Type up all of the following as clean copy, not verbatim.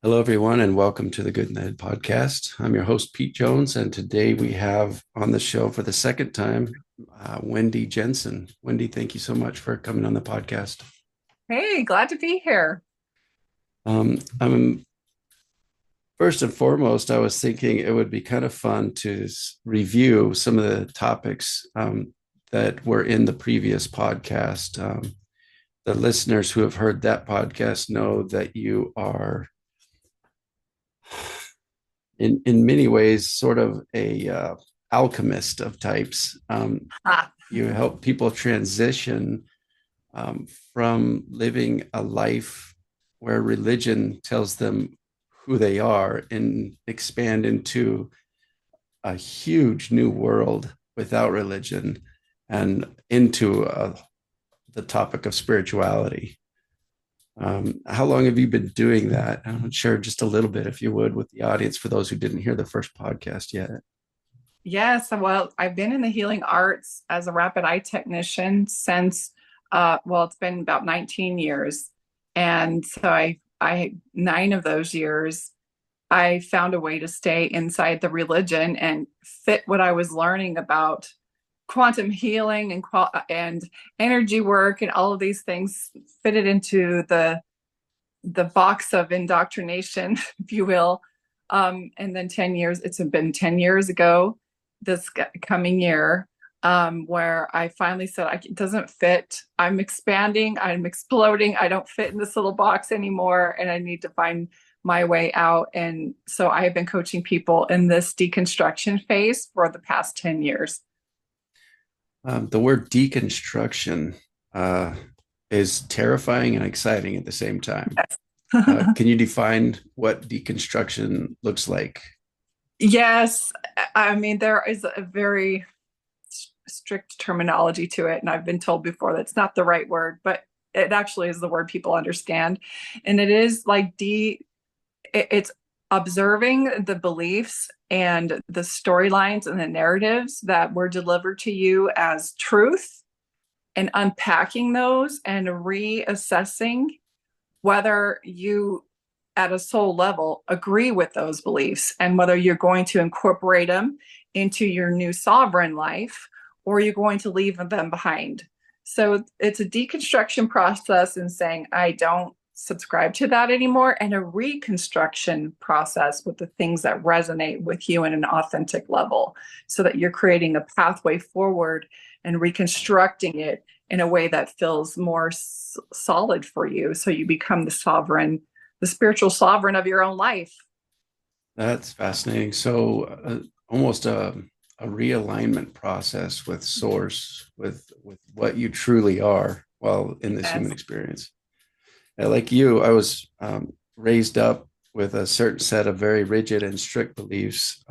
Hello, everyone, and welcome to the Good in the Head podcast. I'm your host, Pete Jones, and today we have on the show for the second time, Wendi Jensen. Wendi, thank you so much for coming on the podcast. Hey, glad to be here. I'm first and foremost, I was thinking it would be kind of fun to review some of the topics that were in the previous podcast. The listeners who have heard that podcast know that you are in many ways sort of a alchemist of types. Ah, You help people transition from living a life where religion tells them who they are and expand into a huge new world without religion and into the topic of spirituality. How long have you been doing that? I would share just a little bit, if you would, with the audience for those who didn't hear the first podcast yet. yes. Well, I've been in the healing arts as a rapid eye technician since, it's been about 19 years. And so nine of those years, I found a way to stay inside the religion and fit what I was learning about quantum healing and energy work and all of these things, fit it into the box of indoctrination, if you will. And then 10 years, it's been 10 years ago this coming year, where I finally said, it doesn't fit. I'm expanding, I'm exploding. I don't fit in this little box anymore. And I need to find my way out. And so I have been coaching people in this deconstruction phase for the past 10 years. The word deconstruction uh, is terrifying and exciting at the same time. Yes. Can you define what deconstruction looks like? Yes. I mean, there is a very strict terminology to it. And I've been told before that's not the right word, but it actually is the word people understand. And it is like it's observing the beliefs and the storylines and the narratives that were delivered to you as truth and unpacking those and reassessing whether you at a soul level agree with those beliefs and whether you're going to incorporate them into your new sovereign life or you're going to leave them behind. So it's a deconstruction process in saying, I don't subscribe to that anymore, and a reconstruction process with the things that resonate with you in an authentic level so that you're creating a pathway forward and reconstructing it in a way that feels more solid for you. So you become the spiritual sovereign of your own life. That's fascinating. So, almost a realignment process with source, with what you truly are while in this human Yes. experience. Like you, I was raised up with a certain set of very rigid and strict beliefs,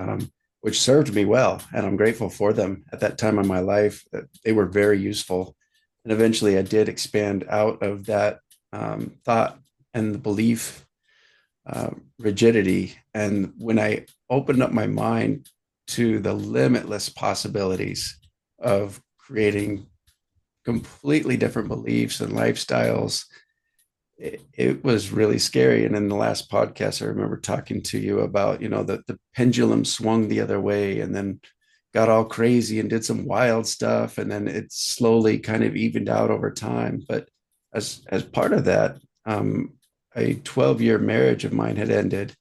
which served me well, and I'm grateful for them at that time in my life. That they were very useful, and eventually, I did expand out of that thought and the belief rigidity. And when I opened up my mind to the limitless possibilities of creating completely different beliefs and lifestyles, it was really scary. And in the last podcast, I remember talking to you about, that the pendulum swung the other way and then got all crazy and did some wild stuff. And then it slowly kind of evened out over time. But as part of that, a 12-year marriage of mine had ended,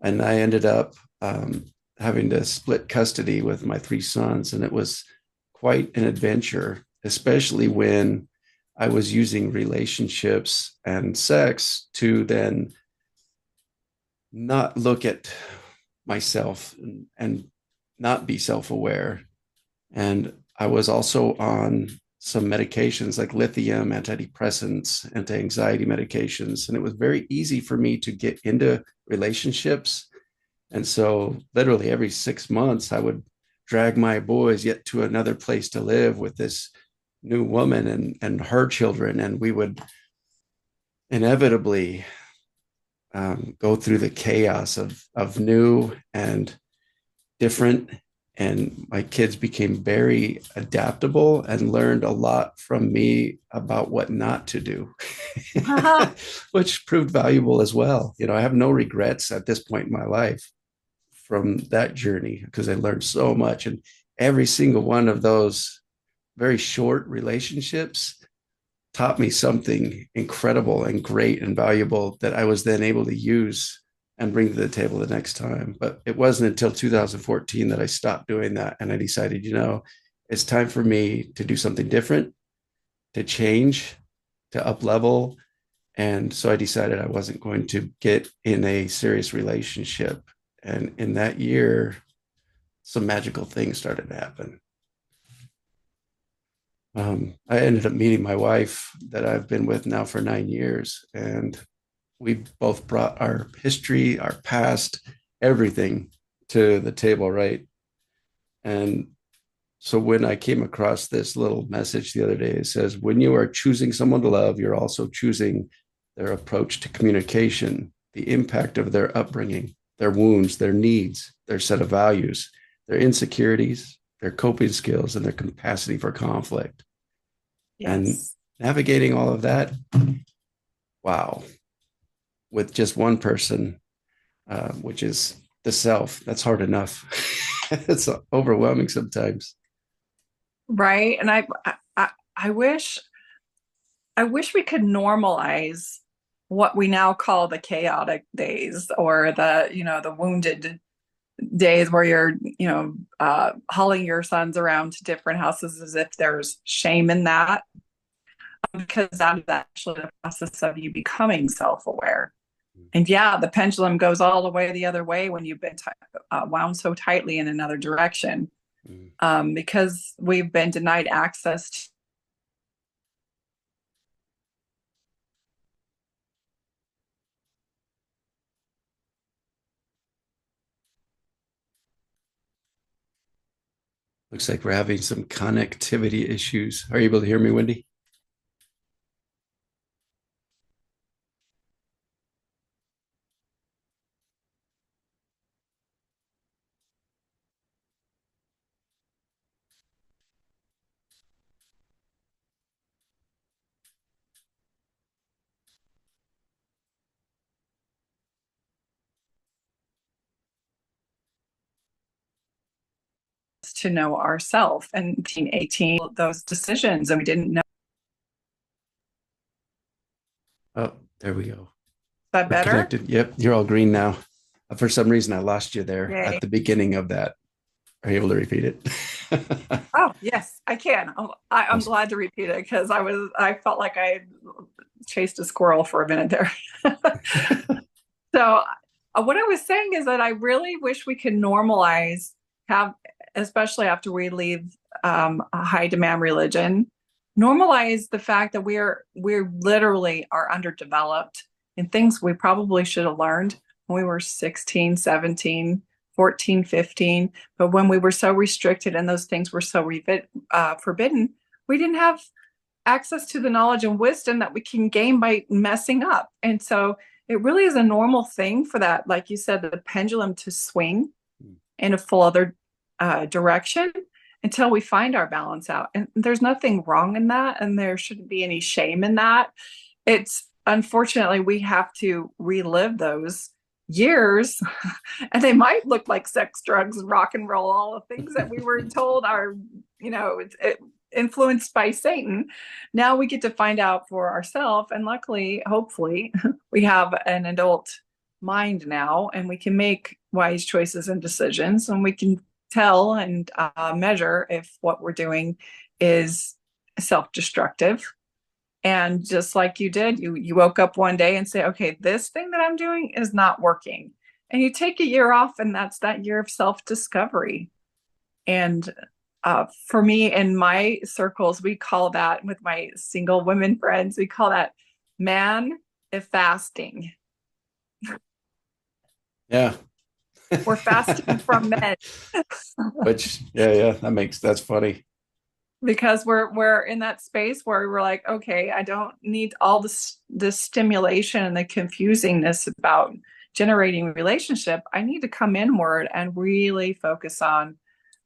and I ended up having to split custody with my three sons. And it was quite an adventure, especially when I was using relationships and sex to then not look at myself and not be self aware. And I was also on some medications like lithium, antidepressants, anti anxiety medications. And it was very easy for me to get into relationships. And so, literally, every 6 months, I would drag my boys yet to another place to live with this new woman and her children. And we would inevitably go through the chaos of new and different And my kids became very adaptable and learned a lot from me about what not to do, which proved valuable as well. You know, I have no regrets at this point in my life from that journey because I learned so much. And every single one of those very short relationships taught me something incredible and great and valuable that I was then able to use and bring to the table the next time. But it wasn't until 2014 that I stopped doing that. And I decided, you know, it's time for me to do something different, to change, to up level. And so I decided I wasn't going to get in a serious relationship. And in that year, some magical things started to happen. I ended up meeting my wife that I've been with now for 9 years, and we both brought our history, our past, everything to the table, right? And so when I came across this little message the other day, it says, when you are choosing someone to love, you're also choosing their approach to communication, the impact of their upbringing, their wounds, their needs, their set of values, their insecurities, their coping skills, and their capacity for conflict. And Yes. navigating all of that, wow, with just one person, which is the self, that's hard enough. It's overwhelming sometimes. Right. And I, I wish, I wish we could normalize what we now call the chaotic days or the wounded days where you're, hauling your sons around to different houses as if there's shame in that, because that is actually the process of you becoming self-aware. And yeah, the pendulum goes all the way the other way when you've been wound so tightly in another direction, Mm. because we've been denied access to. Looks like we're having some connectivity issues. Are you able to hear me, Wendi? To know ourselves and 18 those decisions, and we didn't know. Oh, there we go. That We're better. connected. Yep, you're all green now. For some reason, I lost you there Yay. at the beginning of that. Are you able to repeat it? Oh yes, I can. I'm Awesome. glad to repeat it because I felt like I chased a squirrel for a minute there. So what I was saying is that I really wish we could normalize, have, especially after we leave a high demand religion, normalize the fact that we're literally are underdeveloped in things we probably should have learned when we were 16, 17, 14, 15. But when we were so restricted and those things were so forbidden, we didn't have access to the knowledge and wisdom that we can gain by messing up. And so it really is a normal thing for that, like you said, the pendulum to swing in a full other direction until we find our balance out. And there's nothing wrong in that. And there shouldn't be any shame in that. It's unfortunately, we have to relive those years and they might look like sex, drugs, and rock and roll, all the things that we were told are, influenced by Satan. Now we get to find out for ourselves. And luckily, hopefully, we have an adult mind now and we can make wise choices and decisions and we can tell and measure if what we're doing is self-destructive. And just like you did, you woke up one day and say, okay, this thing that I'm doing is not working. And you take a year off, and that's that year of self-discovery. And for me, in my circles, we call that, with my single women friends, we call that man if fasting. Yeah. We're fasting from men. Which, yeah, that's funny. Because we're in that space where we're like, okay, I don't need all this stimulation and the confusingness about generating relationship. I need to come inward and really focus on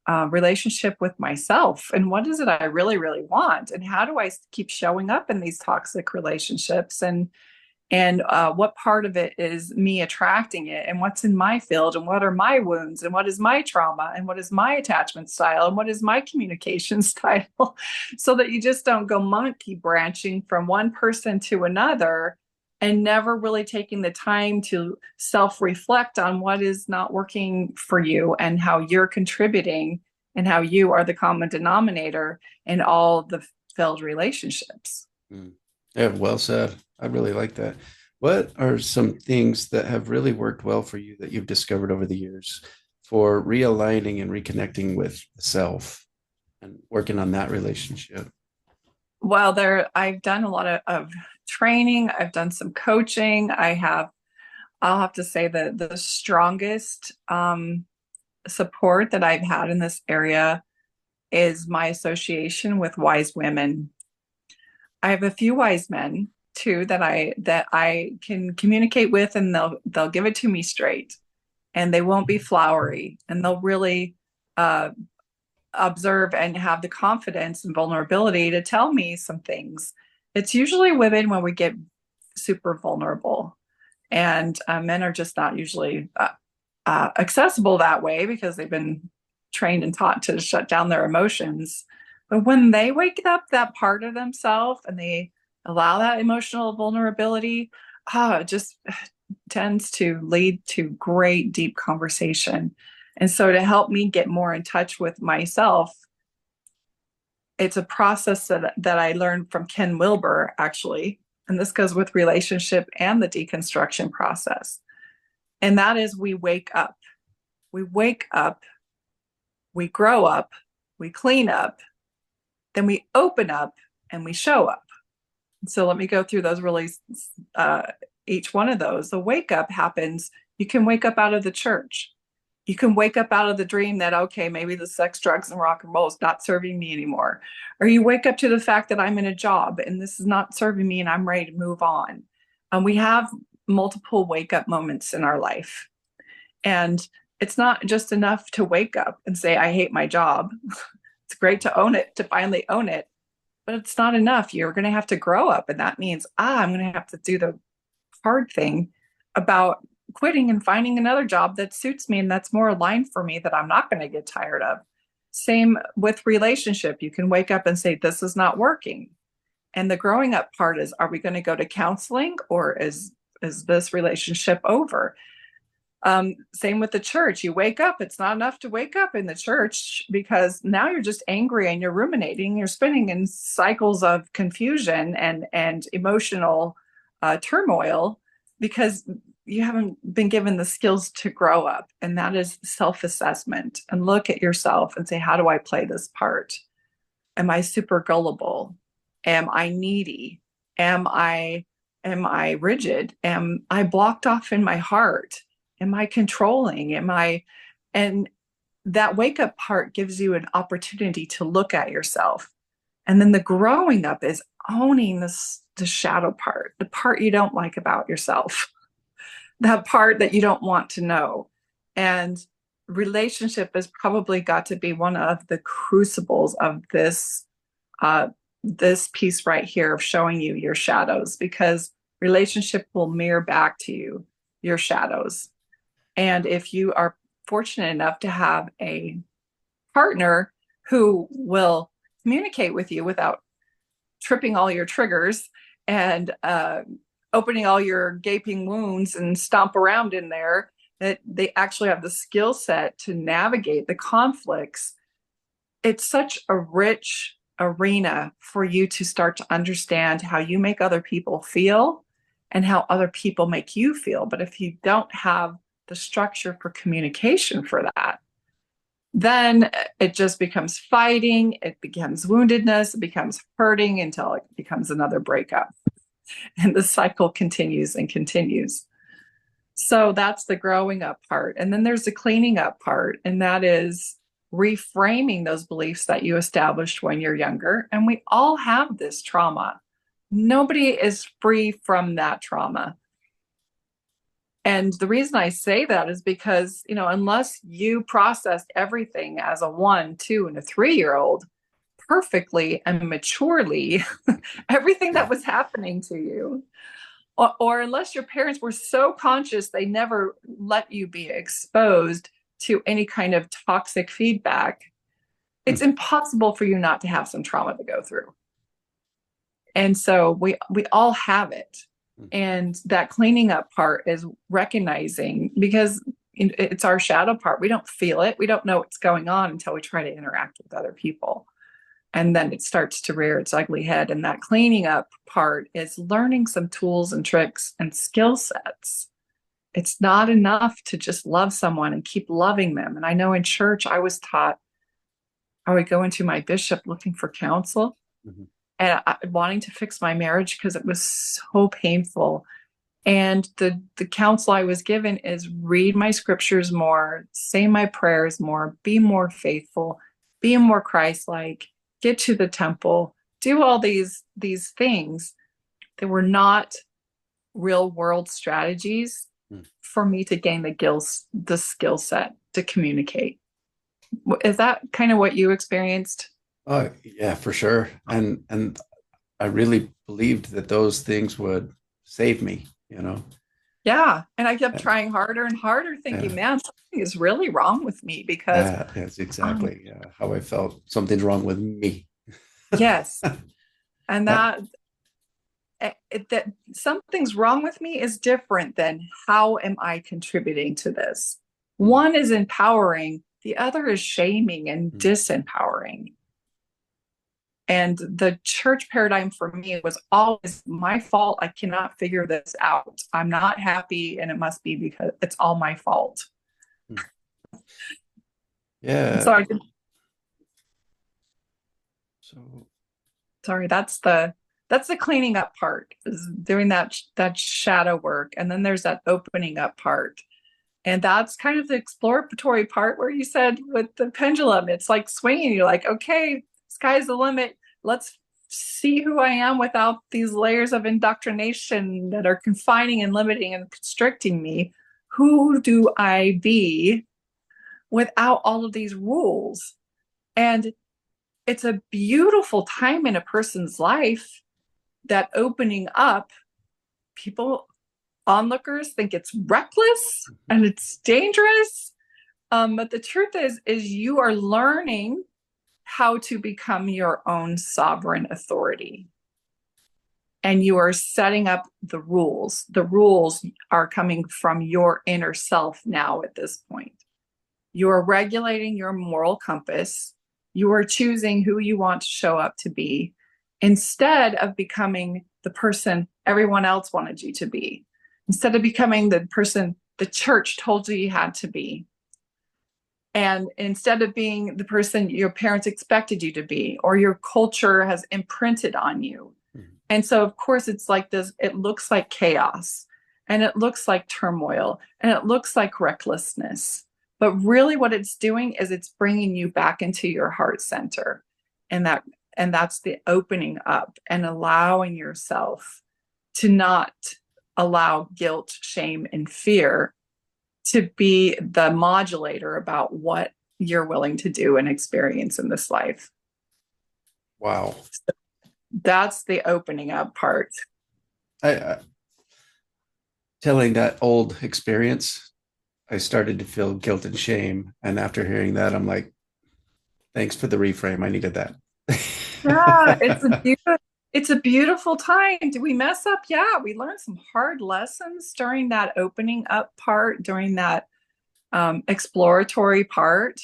relationship with myself, and what is it I really, really want, and how do I keep showing up in these toxic relationships, and what part of it is me attracting it, and what's in my field, and what are my wounds, and what is my trauma, and what is my attachment style, and what is my communication style, so that you just don't go monkey branching from one person to another and never really taking the time to self-reflect on what is not working for you and how you're contributing and how you are the common denominator in all the failed relationships. Mm. Yeah, well said. I really like that. What are some things that have really worked well for you that you've discovered over the years for realigning and reconnecting with the self and working on that relationship? Well, I've done a lot of training. I've done some coaching. I'll have to say that the strongest support that I've had in this area is my association with wise women. I have a few wise men too that I can communicate with, and they'll give it to me straight, and they won't be flowery, and they'll really uh, observe and have the confidence and vulnerability to tell me some things. It's usually women when we get super vulnerable, and men are just not usually accessible that way because they've been trained and taught to shut down their emotions. But when they wake up that part of themselves and they allow that emotional vulnerability, it just tends to lead to great deep conversation. And so to help me get more in touch with myself, it's a process that I learned from Ken Wilber, actually. And this goes with relationship and the deconstruction process. And that is we wake up. We wake up, we grow up, we clean up, then we open up and we show up. So let me go through those really, each one of those. The wake up happens. You can wake up out of the church. You can wake up out of the dream that, okay, maybe the sex, drugs, and rock and roll is not serving me anymore. Or you wake up to the fact that I'm in a job and this is not serving me and I'm ready to move on. And we have multiple wake up moments in our life. And it's not just enough to wake up and say, I hate my job. It's great to own it, to finally own it, but it's not enough. You're going to have to grow up. And that means, I'm going to have to do the hard thing about quitting and finding another job that suits me and that's more aligned for me, that I'm not going to get tired of. Same with relationship. You can wake up and say, this is not working. And the growing up part is, are we going to go to counseling, or is this relationship over? Same with the church. You wake up. It's not enough to wake up in the church, because now you're just angry and you're ruminating. You're spinning in cycles of confusion and emotional turmoil, because you haven't been given the skills to grow up. And that is self-assessment, and look at yourself and say, how do I play this part? Am I super gullible? Am I needy? Am I rigid? Am I blocked off in my heart? Am I controlling? And that wake up part gives you an opportunity to look at yourself. And then the growing up is owning the shadow part, the part you don't like about yourself, that part that you don't want to know. And relationship has probably got to be one of the crucibles of this piece right here of showing you your shadows, because relationship will mirror back to you your shadows. And if you are fortunate enough to have a partner who will communicate with you without tripping all your triggers and opening all your gaping wounds and stomp around in there, that they actually have the skill set to navigate the conflicts, it's such a rich arena for you to start to understand how you make other people feel and how other people make you feel. But if you don't have the structure for communication for that, then it just becomes fighting, it becomes woundedness, it becomes hurting until it becomes another breakup. And the cycle continues and continues. So that's the growing up part. And then there's the cleaning up part, and that is reframing those beliefs that you established when you're younger. And we all have this trauma. Nobody is free from that trauma. And the reason I say that is because, unless you processed everything as a 1, 2, and a 3-year-old perfectly and maturely, everything Yeah. that was happening to you, or unless your parents were so conscious they never let you be exposed to any kind of toxic feedback, it's Hmm. impossible for you not to have some trauma to go through. And so we all have it. Hmm. And that cleaning up part is recognizing, because it's our shadow part. We don't feel it. We don't know what's going on until we try to interact with other people. And then it starts to rear its ugly head. And that cleaning up part is learning some tools and tricks and skill sets. It's not enough to just love someone and keep loving them. And I know in church, I was taught, I would go into my bishop looking for counsel Hmm. and wanting to fix my marriage because it was so painful. And the counsel I was given is read my scriptures more, say my prayers more, be more faithful, be more Christ-like, get to the temple, do all these things. They were not real world strategies for me to gain the skill set to communicate. Is that kind of what you experienced? Oh, yeah, for sure. And I really believed that those things would save me, you know. Yeah. And I kept Uh, trying harder and harder, thinking, Yeah, man, something is really wrong with me because, that is um, exactly how I felt. Something's wrong with me. yes. And Uh, that something's wrong with me is different than how am I contributing to this? mm, One is empowering, the other is shaming and mm. disempowering. And the church paradigm for me was always my fault. I cannot figure this out. I'm not happy, and it must be because it's all my fault. Mm. Yeah. So So, sorry, that's the cleaning up part, is doing that shadow work, and then there's that opening up part. And that's kind of the exploratory part where you said with the pendulum, it's like swinging. You're like, okay, sky's the limit. Let's see who I am without these layers of indoctrination that are confining and limiting and constricting me. Who do I be without all of these rules? And it's a beautiful time in a person's life, that opening up. People, onlookers, think it's reckless and it's dangerous. But the truth is you are learning how to become your own sovereign authority. And you are setting up the rules. The rules are coming from your inner self now at this point. You are regulating your moral compass. You are choosing who you want to show up to be instead of becoming the person everyone else wanted you to be, instead of becoming the person the church told you you had to be. And instead of being the person your parents expected you to be or your culture has imprinted on you. mm, And so, of course, it's like this, it looks like chaos and it looks like turmoil and it looks like recklessness. But really, what it's doing is it's bringing you back into your heart center. And that's the opening up and allowing yourself to not allow guilt, shame, and fear to be the modulator about what you're willing to do and experience in this life. wow. That's the opening up part. I telling that old experience, I started to feel guilt and shame. And after hearing that, I'm like, thanks for the reframe. I needed that. Yeah, it's a beautiful time. Did we mess up? Yeah, we learned some hard lessons during that opening up part, during that exploratory part,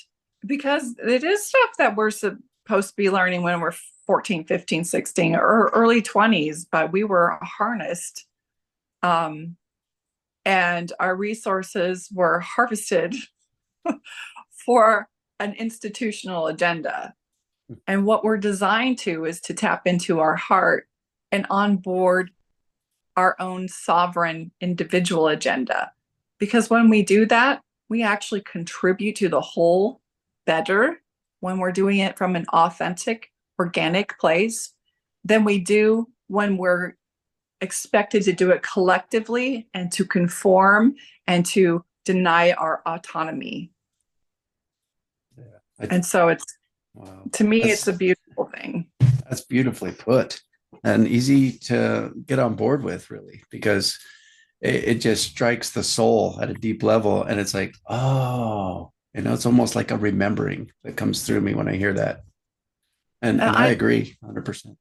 because it is stuff that we're supposed to be learning when we're 14, 15, 16, or early 20s, but we were harnessed, um, and our resources were harvested for an institutional agenda. And what we're designed to is to tap into our heart and onboard our own sovereign individual agenda. Because when we do that, we actually contribute to the whole better when we're doing it from an authentic, organic place than we do when we're expected to do it collectively and to conform and to deny our autonomy. Yeah. And so it's, Wow. to me, it's a beautiful thing. That's beautifully put and easy to get on board with, really, because it just strikes the soul at a deep level. And it's like, oh, it's almost like a remembering that comes through me when I hear that. And And and I agree 100%.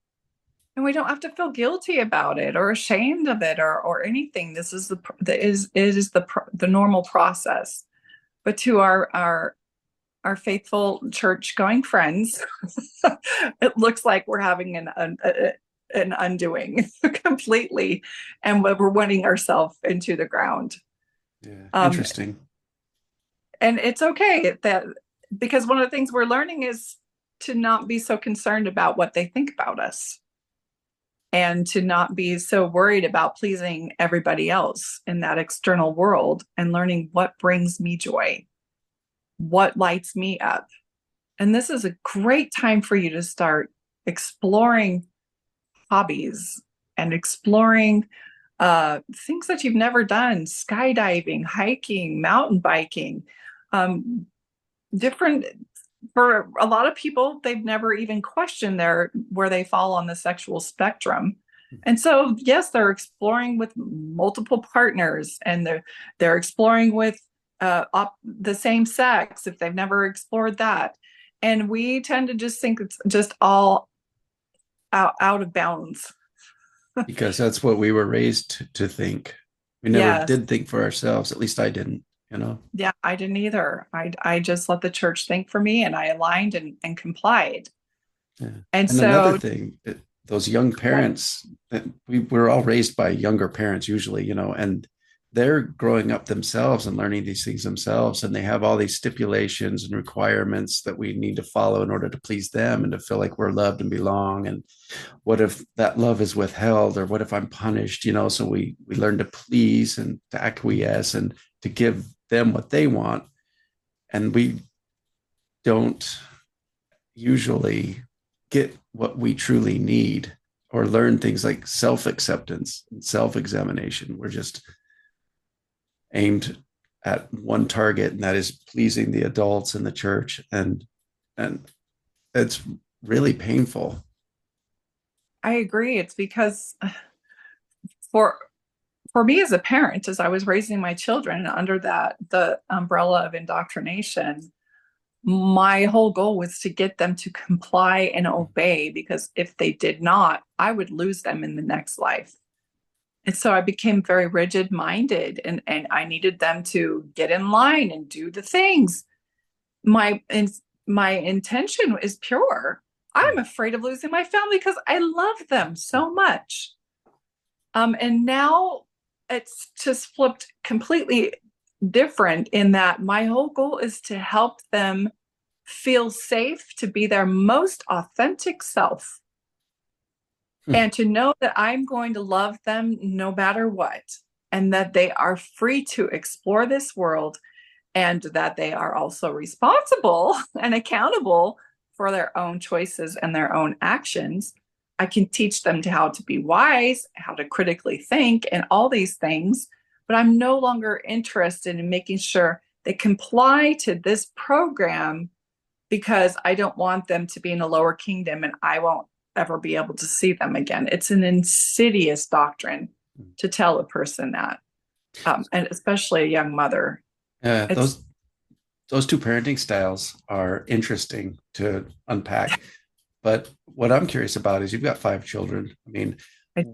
and we don't have to feel guilty about it or ashamed of it or anything. This is the normal process. But to our faithful church going friends, it looks like we're having an undoing completely, and we're running ourselves into the ground. Yeah. Um, Interesting. and it's okay that, because one of the things we're learning is to not be so concerned about what they think about us, and to not be so worried about pleasing everybody else in that external world, and learning what brings me joy, what lights me up. And this is a great time for you to start exploring hobbies and exploring things that you've never done: skydiving, hiking, mountain biking, um, different. For a lot of people, they've never even questioned where they fall on the sexual spectrum. And so, yes, they're exploring with multiple partners, and they're exploring with the same sex if they've never explored that. And we tend to just think it's just all out of bounds. Because that's what we were raised to think. We never Yes. did think for ourselves. At least I didn't. Yeah, I didn't either. I just let the church think for me, and I aligned and complied. Yeah. And And another so, thing, those young yeah, parents, we're all raised by younger parents usually, and they're growing up themselves and learning these things themselves. And they have all these stipulations and requirements that we need to follow in order to please them and to feel like we're loved and belong. And what if that love is withheld, or what if I'm punished? So we learn to please and to acquiesce and to give them what they want. And we don't usually get what we truly need or learn things like self-acceptance and self-examination. We're just aimed at one target, and that is pleasing the adults in the church. And it's really painful. I agree. It's because for for me as a parent, as I was raising my children under the umbrella of indoctrination, my whole goal was to get them to comply and obey, because if they did not, I would lose them in the next life. And so I became very rigid minded, and I needed them to get in line and do the things. My my intention is pure. I'm afraid of losing my family because I love them so much. And now it's just flipped completely different, in that my whole goal is to help them feel safe to be their most authentic self, and to know that I'm going to love them no matter what, and that they are free to explore this world, and that they are also responsible and accountable for their own choices and their own actions. I can teach them to how to be wise, how to critically think, and all these things, but I'm no longer interested in making sure they comply to this program, because I don't want them to be in a lower kingdom and I won't ever be able to see them again. It's an insidious doctrine to tell a person that, and especially a young mother. Yeah, It's those two parenting styles are interesting to unpack. But what I'm curious about is you've got 5 children. I mean, I,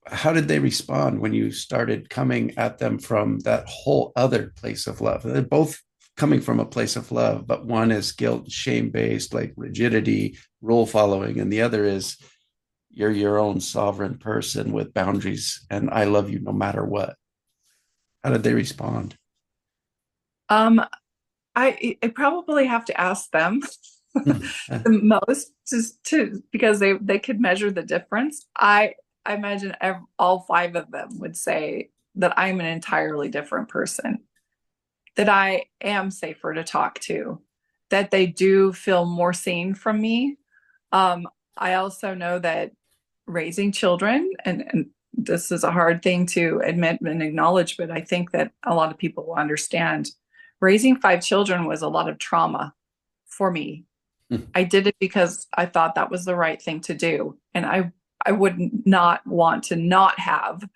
how did they respond when you started coming at them from that whole other place of love? They're both coming from a place of love, but one is guilt, shame based, like rigidity, rule following, and the other is you're your own sovereign person with boundaries, and I love you no matter what. How did they respond? um, I probably have to ask them the most, just to, because they could measure the difference. I imagine all 5 of them would say that I'm an entirely different person, that I am safer to talk to, that they do feel more seen from me. I also know that raising children, and this is a hard thing to admit and acknowledge, but I think that a lot of people will understand. Raising five children was a lot of trauma for me. I did it because I thought that was the right thing to do. And I would not want to not have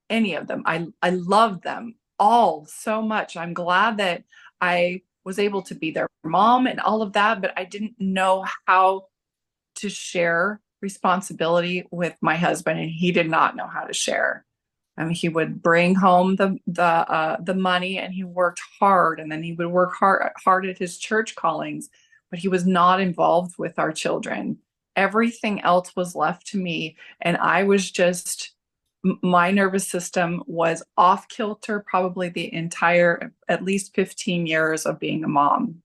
any of them. I love them all so much. I'm glad that I was able to be their mom and all of that, but I didn't know how to share responsibility with my husband, and he did not know how to share. I mean, he would bring home the money, and he worked hard, and then he would work hard at his church callings, but he was not involved with our children. Everything else was left to me, and I was just, my nervous system was off kilter probably the entire at least 15 years of being a mom.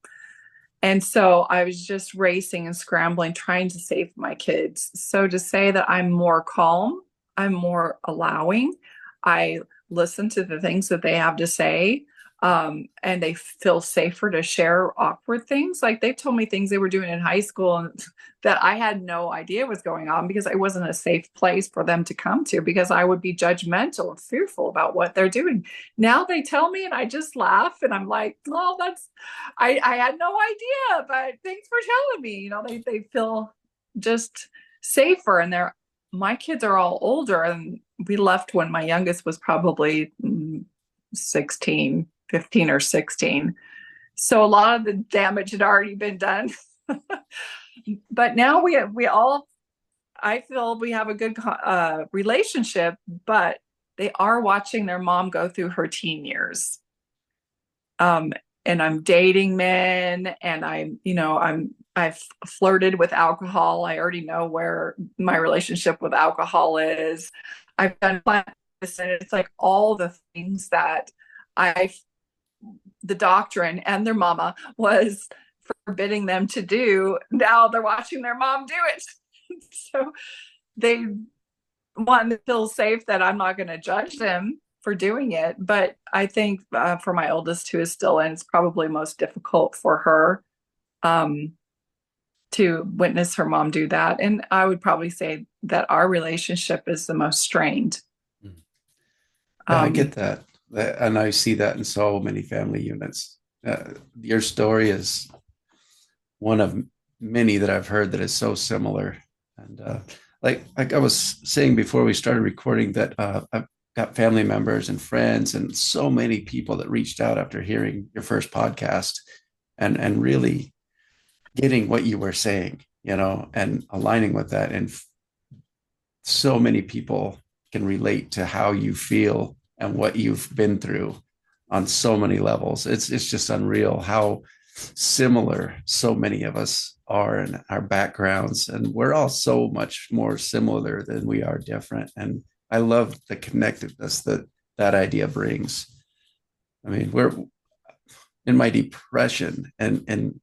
And so I was just racing and scrambling, trying to save my kids. So to say that I'm more calm, I'm more allowing, I listen to the things that they have to say, and they feel safer to share awkward things. Like they told me things they were doing in high school and that I had no idea was going on because it wasn't a safe place for them to come to because I would be judgmental and fearful about what they're doing. Now they tell me and I just laugh and I'm like, oh, I had no idea, but thanks for telling me. You know, they feel just safer and my kids are all older and we left when my youngest was probably 16, 15 or 16. So a lot of the damage had already been done. But now we all, I feel we have a good relationship, but they are watching their mom go through her teen years. And I'm dating men and I've flirted with alcohol. I already know where my relationship with alcohol is. I've done plant medicine. It's like all the things that the doctrine and their mama was forbidding them to do. Now they're watching their mom do it. So they want to feel safe that I'm not going to judge them for doing it. But I think for my oldest who is still in, it's probably most difficult for her to witness her mom do that. And I would probably say that our relationship is the most strained. Yeah, I get that. And I see that in so many family units. Your story is one of many that I've heard that is so similar. And like I was saying before we started recording, that I've got family members and friends and so many people that reached out after hearing your first podcast and really getting what you were saying, you know, and aligning with that. And so many people can relate to how you feel and what you've been through on so many levels. It's just unreal how similar so many of us are in our backgrounds, and we're all so much more similar than we are different. And I love the connectedness that idea brings. I mean, we're in my depression and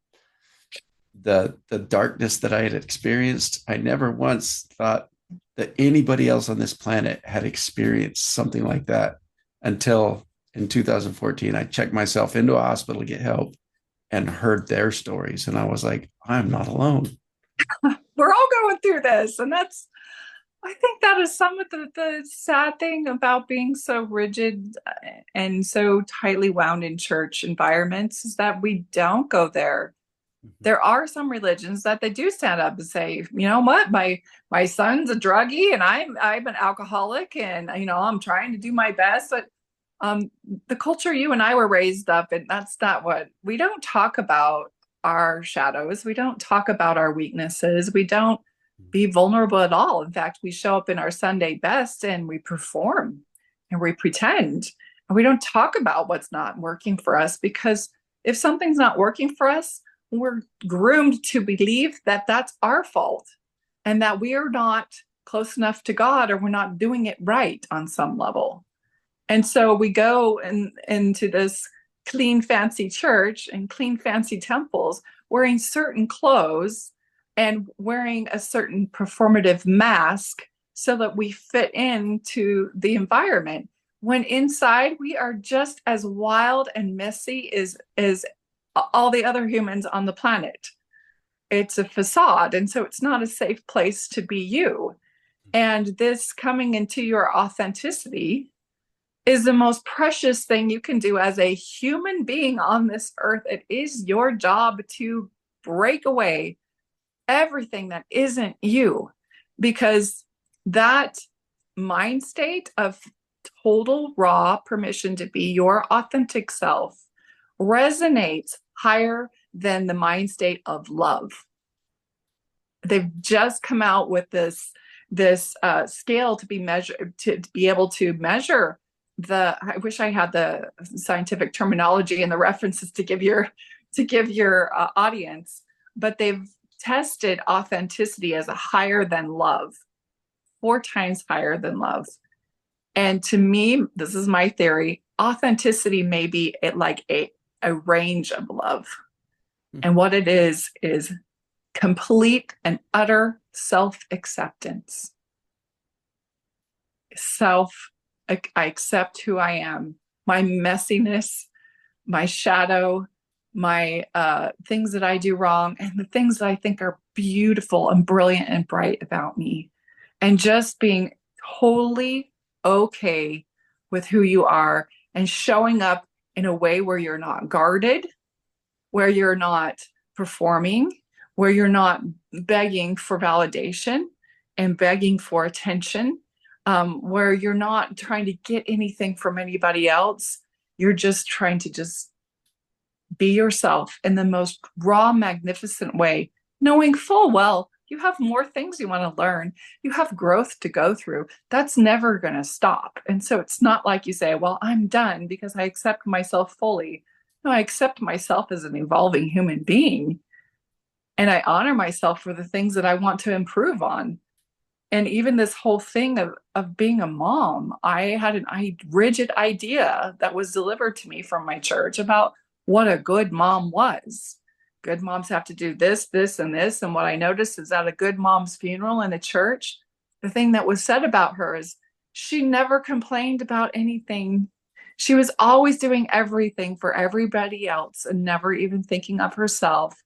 the darkness that I had experienced. I never once thought that anybody else on this planet had experienced something like that until in 2014. I checked myself into a hospital to get help and heard their stories. And I was like, I'm not alone. We're all going through this. And I think that is some of the sad thing about being so rigid and so tightly wound in church environments is that we don't go there. There are some religions that they do stand up and say, you know what, my son's a druggie and I'm an alcoholic and you know I'm trying to do my best. But the culture you and I were raised up in, that's not what we don't talk about our shadows. We don't talk about our weaknesses. We don't be vulnerable at all. In fact, we show up in our Sunday best and we perform and we pretend and we don't talk about what's not working for us, because if something's not working for us, we're groomed to believe that that's our fault and that we are not close enough to God or we're not doing it right on some level. And so we go into this clean, fancy church and clean, fancy temples wearing certain clothes and wearing a certain performative mask so that we fit into the environment. When inside we are just as wild and messy as all the other humans on the planet. It's a facade. And so it's not a safe place to be you. And this coming into your authenticity is the most precious thing you can do as a human being on this earth. It is your job to break away everything that isn't you, because that mind state of total raw permission to be your authentic self resonates higher than the mind state of love. They've just come out with this scale to be measured, to be able to measure the, I wish I had the scientific terminology and the references to give your audience, but they've tested authenticity as a higher than love, 4 times higher than love. And to me, this is my theory, authenticity may be like a range of love. And what it is complete and utter self-acceptance. I accept who I am, my messiness, my shadow, my things that I do wrong, and the things that I think are beautiful and brilliant and bright about me. And just being totally okay with who you are and showing up in a way where you're not guarded, where you're not performing, where you're not begging for validation and begging for attention, where you're not trying to get anything from anybody else. You're just trying to just be yourself in the most raw, magnificent way, knowing full well you have more things you want to learn. You have growth to go through. That's never going to stop. And so it's not like you say, well, I'm done because I accept myself fully. No, I accept myself as an evolving human being. And I honor myself for the things that I want to improve on. And even this whole thing of being a mom, I had a rigid idea that was delivered to me from my church about what a good mom was. Good moms have to do this, this, and this. And what I noticed is at a good mom's funeral in a church, the thing that was said about her is she never complained about anything. She was always doing everything for everybody else and never even thinking of herself.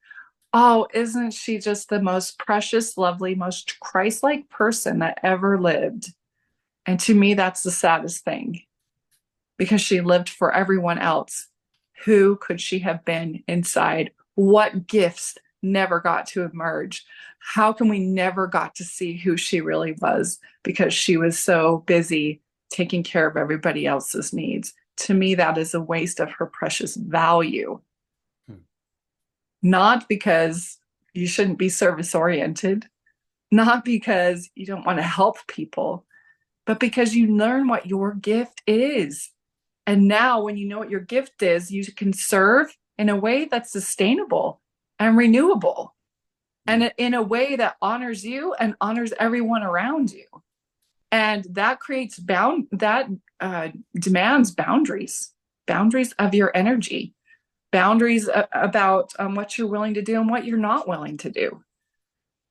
Oh, isn't she just the most precious, lovely, most Christ-like person that ever lived? And to me, that's the saddest thing, because she lived for everyone else. Who could she have been inside? What gifts never got to emerge? How come we never got to see who she really was because she was so busy taking care of everybody else's needs? To me, that is a waste of her precious value. Not because you shouldn't be service oriented, not because you don't want to help people, but because you learn what your gift is. And now when you know what your gift is, you can serve in a way that's sustainable and renewable, and in a way that honors you and honors everyone around you. And that creates demands boundaries of your energy, boundaries about what you're willing to do and what you're not willing to do.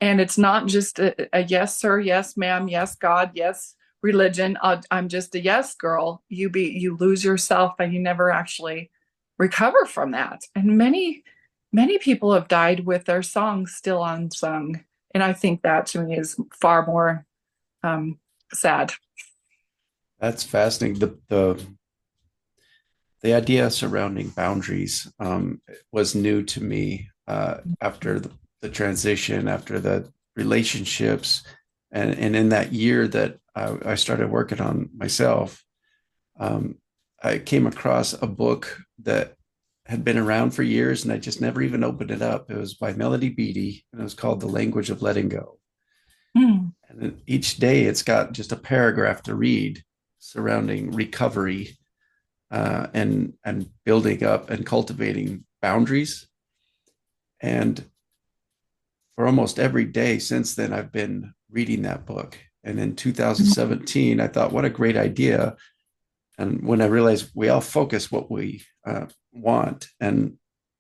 And it's not just a yes, sir, yes, ma'am, yes, God, yes, religion. I'm just a yes girl. You lose yourself and you never actually recover from that. And many people have died with their songs still unsung. And I think that to me is far more sad. That's fascinating. The idea surrounding boundaries was new to me after the transition, after the relationships, and in that year that I started working on myself. I came across a book that had been around for years, and I just never even opened it up. It was by Melody Beattie, and it was called The Language of Letting Go. Mm. And each day it's got just a paragraph to read surrounding recovery and building up and cultivating boundaries. And for almost every day since then, I've been reading that book. And in 2017, I thought, what a great idea. And when I realized we all focus what we want, and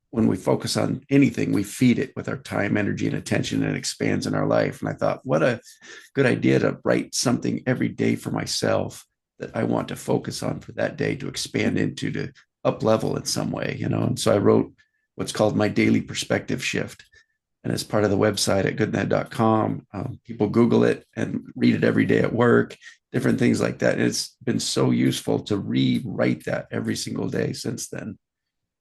when we focus on anything, we feed it with our time, energy, and attention, and it expands in our life. And I thought, what a good idea to write something every day for myself that I want to focus on for that day, to expand into, to up level in some way, And so I wrote what's called my daily perspective shift. and it's part of the website at goodinthehead.com. People Google it and read it every day at work, different things like that. And it's been so useful to rewrite that every single day since then.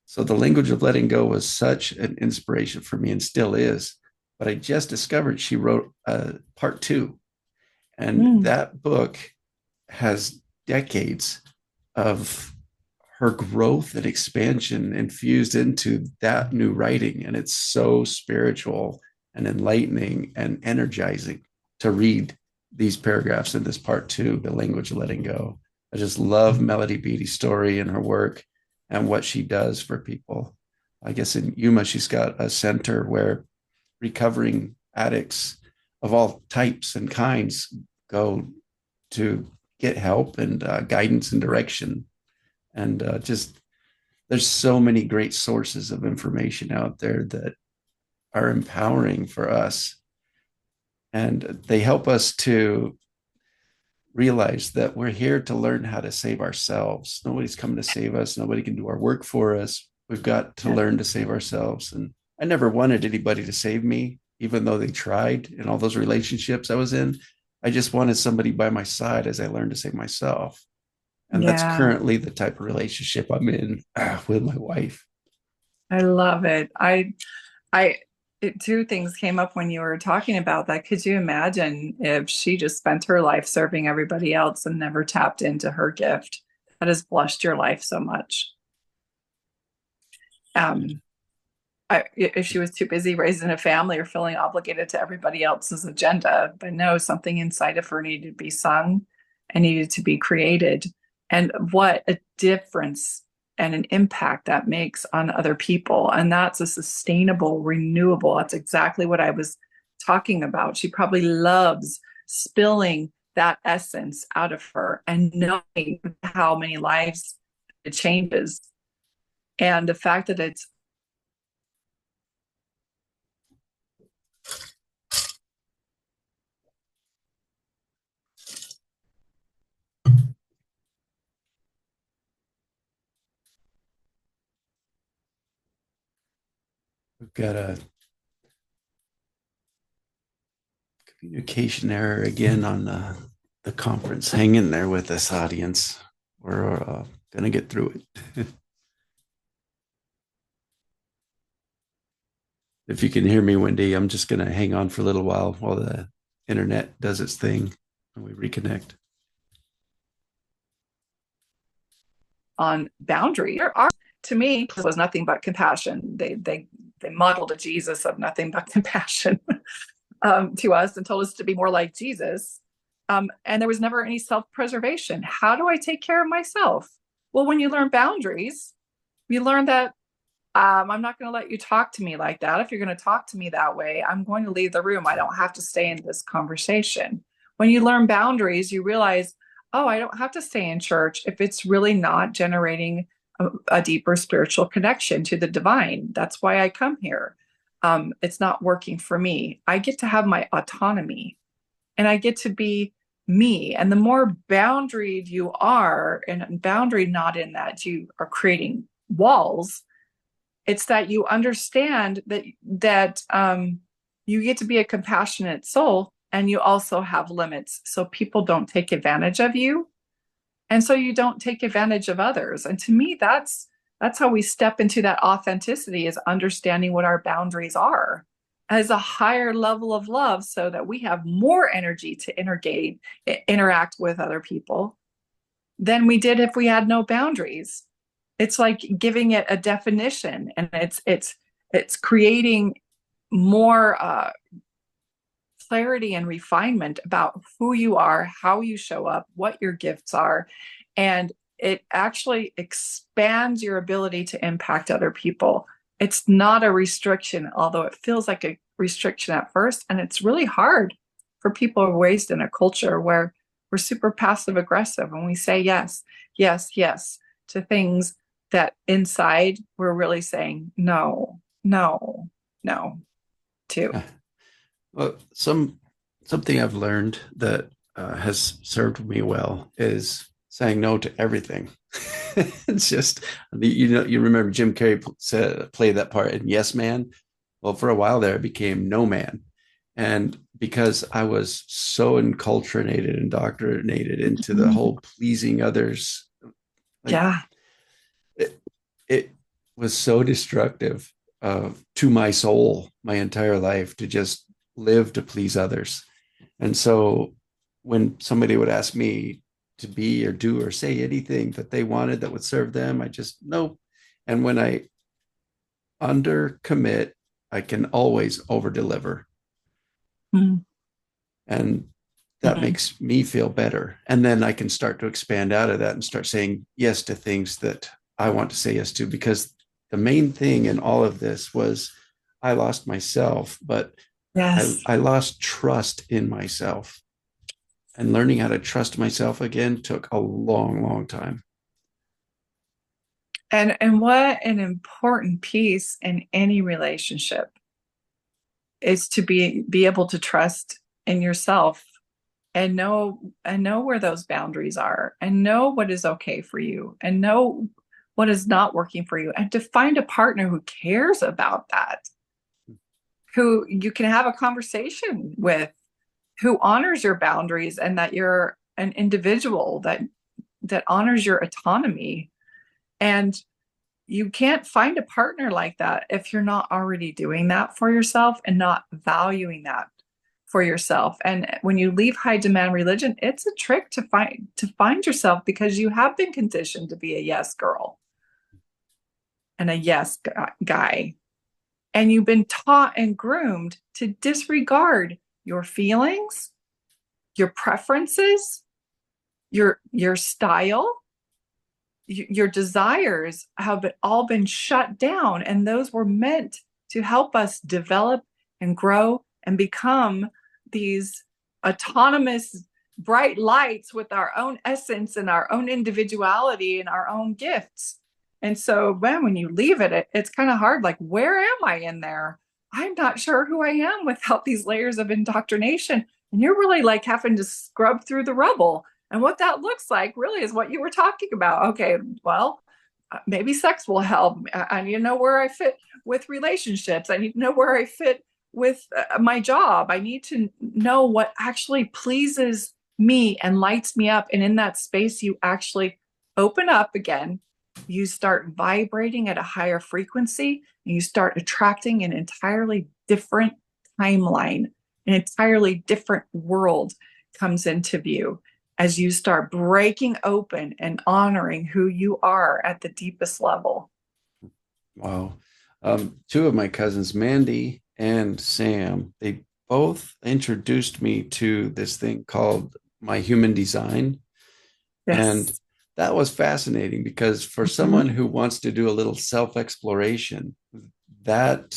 So the language of letting go was such an inspiration for me and still is. But I just discovered she wrote part two, and Mm. that book has decades of her growth and expansion infused into that new writing. And it's so spiritual and enlightening and energizing to read these paragraphs in this part two, The Language of Letting Go. I just love Melody Beattie's story and her work and what she does for people. I guess in Yuma, she's got a center where recovering addicts of all types and kinds go to get help and guidance and direction. And just there's so many great sources of information out there that are empowering for us. And they help us to realize that we're here to learn how to save ourselves. Nobody's coming to save us. Nobody can do our work for us. We've got to Yeah. learn to save ourselves. And I never wanted anybody to save me, even though they tried in all those relationships I was in. I just wanted somebody by my side as I learned to save myself. And that's Yeah. currently the type of relationship I'm in with my wife. I love it. I two things came up when you were talking about that. Could you imagine if she just spent her life serving everybody else and never tapped into her gift that has blessed your life so much? Um, if she was too busy raising a family or feeling obligated to everybody else's agenda, but no, something inside of her needed to be sung and needed to be created. And what a difference and an impact that makes on other people. And that's a sustainable, renewable. That's exactly what I was talking about. She probably loves spilling that essence out of her and knowing how many lives it changes. And the fact that it's We've got a communication error again on the conference. Hang in there with us, audience. We're going to get through it. If you can hear me, Wendi, I'm just going to hang on for a little while the internet does its thing and we reconnect. on boundary. There are, to me, was nothing but compassion. They modeled a Jesus of nothing but compassion to us and told us to be more like Jesus. And there was never any self-preservation. How do I take care of myself? Well, when you learn boundaries, you learn that I'm not going to let you talk to me like that. If you're going to talk to me that way, I'm going to leave the room. I don't have to stay in this conversation. When you learn boundaries, you realize, oh, I don't have to stay in church if it's really not generating a deeper spiritual connection to the divine. That's why I come here. It's not working for me. I get to have my autonomy and I get to be me. And the more boundaried you are, and boundary not in that you are creating walls, it's that you understand that you get to be a compassionate soul and you also have limits so people don't take advantage of you and so you don't take advantage of others. And to me, that's how we step into that authenticity, is understanding what our boundaries are as a higher level of love so that we have more energy to interact with other people than we did if we had no boundaries. It's like giving it a definition, and it's creating more clarity and refinement about who you are, how you show up, what your gifts are, and it actually expands your ability to impact other people. It's not a restriction, although it feels like a restriction at first, and it's really hard for people who are raised in a culture where we're super passive aggressive and we say yes, yes, yes to things that inside we're really saying no, no, no to. Well, something I've learned that has served me well is saying no to everything. It's just you remember Jim Carrey play that part in Yes Man. Well, for a while there, I became no man. And because I was so enculturated, indoctrinated into the Mhm. whole pleasing others, like Yeah. it, it was so destructive to my soul my entire life to just live to please others. And so when somebody would ask me to be or do or say anything that they wanted that would serve them, I just nope. And when I under commit, I can always over deliver. Mhm. And that Mhm. makes me feel better. And then I can start to expand out of that and start saying yes to things that I want to say yes to. Because the main thing in all of this was I lost myself, but Yes. I lost trust in myself. And learning how to trust myself again took a long, long time. And what an important piece in any relationship is to be able to trust in yourself and know where those boundaries are and know what is okay for you and know what is not working for you and to find a partner who cares about that, who you can have a conversation with, who honors your boundaries and that you're an individual that honors your autonomy. And you can't find a partner like that if you're not already doing that for yourself and not valuing that for yourself. And when you leave high demand religion, it's a trick to find yourself because you have been conditioned to be a yes girl and a yes guy. And you've been taught and groomed to disregard your feelings, your preferences, your style, your desires have all been shut down, and those were meant to help us develop and grow and become these autonomous bright lights with our own essence and our own individuality and our own gifts. And so when you leave it's kind of hard, like, where am I in there? I'm not sure who I am without these layers of indoctrination, and you're really like having to scrub through the rubble. And what that looks like really is what you were talking about. Okay, well, maybe sex will help. I need to know where I fit with relationships. I need to know where I fit with my job. I need to know what actually pleases me and lights me up. And in that space, you actually open up again. You start vibrating at a higher frequency and you start attracting an entirely different timeline, an entirely different world comes into view as you start breaking open and honoring who you are at the deepest level. Wow. Two of my cousins, Mandy and Sam, they both introduced me to this thing called my human design. And Yes. that was fascinating because for Mhm. someone who wants to do a little self exploration, that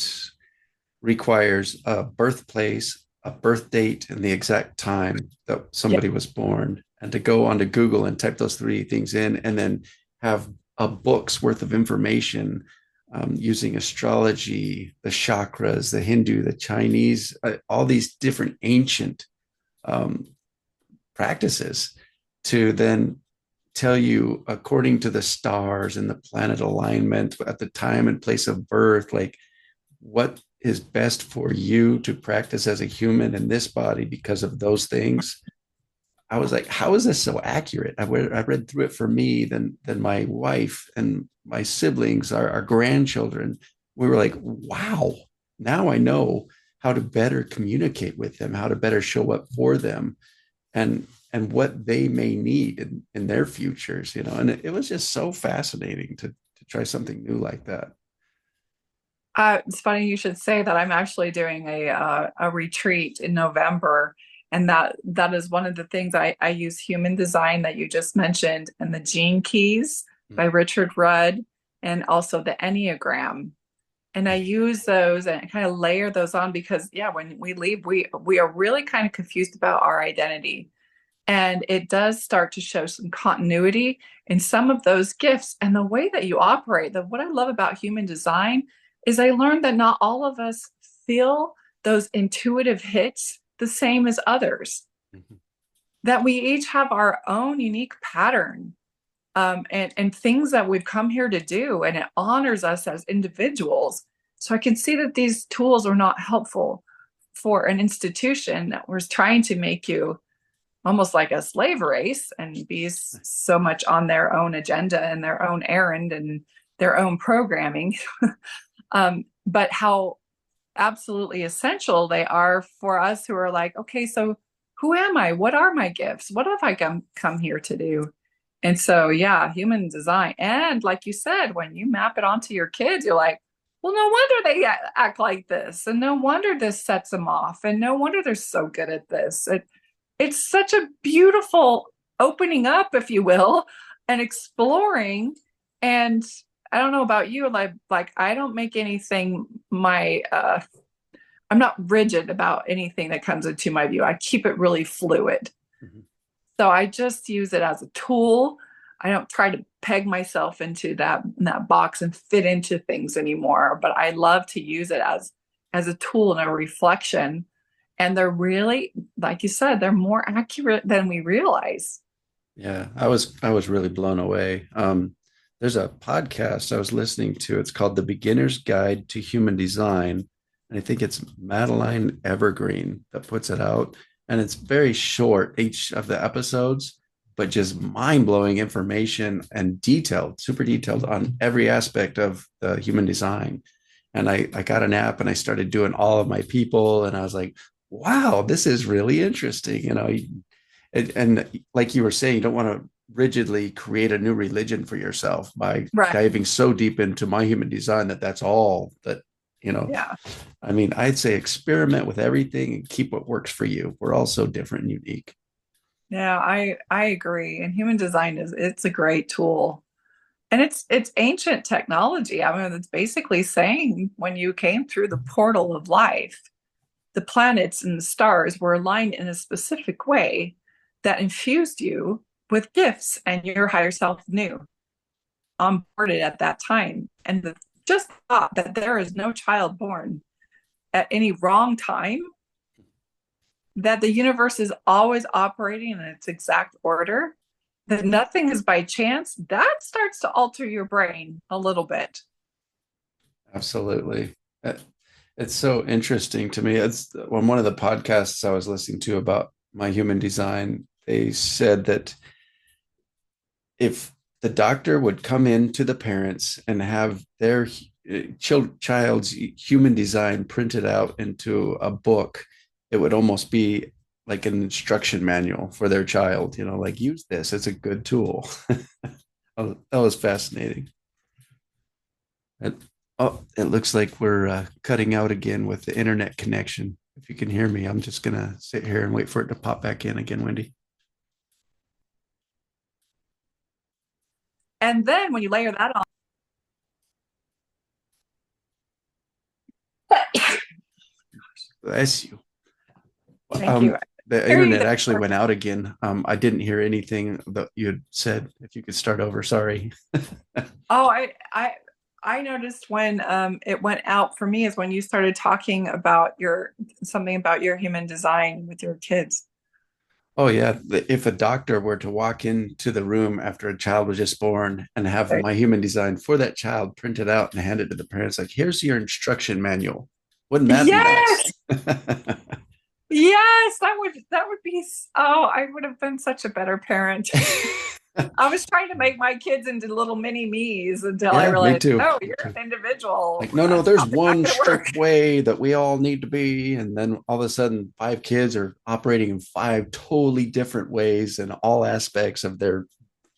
requires a birthplace, a birth date, and the exact time that Yeah. somebody was born. And to go onto Google and type those three things in and then have a book's worth of information using astrology, the chakras, the Hindu, the Chinese, all these different ancient um, practices to then tell you according to the stars and the planet alignment at the time and place of birth, like what is best for you to practice as a human in this body because of those things. I was like, how is this so accurate? I read through it for me, then my wife and my siblings, our grandchildren. We were like, wow, now I know how to better communicate with them, how to better show up for them, and what they may need in their futures, you know. And it was just so fascinating to try something new like that. It's funny you should say that. I'm actually doing a retreat in November, and that is one of the things I use human design that you just mentioned, and the Gene Keys by Richard Rudd, and also the Enneagram. And I use those and kind of layer those on because yeah, when we leave, we are really kind of confused about our identity. And it does start to show some continuity in some of those gifts and the way that you operate. What I love about human design is I learned that not all of us feel those intuitive hits the same as others, Mhm. that we each have our own unique pattern, and things that we've come here to do. And it honors us as individuals So I can see that these tools are not helpful for an institution that was trying to make you almost like a slave race and be so much on their own agenda and their own errand and their own programming. But how absolutely essential they are for us who are like, okay, so who am I? What are my gifts? What have I come here to do? And so, yeah, human design. And like you said, when you map it onto your kids, you're like, well, no wonder they act like this. And no wonder this sets them off. And no wonder they're so good at this. It's such a beautiful opening up, if you will, and exploring. And I don't know about you, like I don't make anything my I'm not rigid about anything that comes into my view. I keep it really fluid. Mm-hmm. So I just use it as a tool. I don't try to peg myself into that box and fit into things anymore, but I love to use it as a tool and a reflection. And they're really, like you said, they're more accurate than we realize. Yeah, I was really blown away. There's a podcast I was listening to. It's called The Beginner's Guide to Human Design, and I think it's Madeline Evergreen that puts it out. And it's very short, each of the episodes, but just mind-blowing information and detailed, super detailed on every aspect of the human design. And I got an app and I started doing all of my people, and I was like, wow, this is really interesting. And like you were saying, you don't want to rigidly create a new religion for yourself by Right. diving so deep into my human design that that's all that, you know, Yeah. I mean, I'd say experiment with everything and keep what works for you. We're all so different and unique. Yeah, I agree. And human design it's a great tool. And it's ancient technology. I mean, it's basically saying when you came through the portal of life, the planets and the stars were aligned in a specific way that infused you with gifts and your higher self knew onboarded at that time. And just thought that there is no child born at any wrong time, that the universe is always operating in its exact order, that nothing is by chance, that starts to alter your brain a little bit. Absolutely. It's so interesting to me. It's on one of the podcasts I was listening to about my human design. They said that if the doctor would come in to the parents and have their child's human design printed out into a book, it would almost be like an instruction manual for their child, like use this. It's a good tool. That was fascinating. And, oh, it looks like we're cutting out again with the internet connection. If you can hear me, I'm just going to sit here and wait for it to pop back in again, Wendi. And then when you layer that on, Bless you. thank you. The Hear you internet there. actually went out again. I didn't hear anything that you had said. If you could start over, sorry. Oh, I noticed when it went out for me is when you started talking about your something about your human design with your kids. Oh yeah, if a doctor were to walk into the room after a child was just born and have Right. my human design for that child printed out and hand it to the parents, like, here's your instruction manual. Wouldn't that be nice? Yes, yes, that would be. Oh, I would have been such a better parent. I was trying to make my kids into little mini me's until I Yeah, me realized, too. no, Me you're too. an individual. Like, no, no, That's there's not one going to work. strict way that we all need to be. And then all of a sudden, five kids are operating in five totally different ways in all aspects of their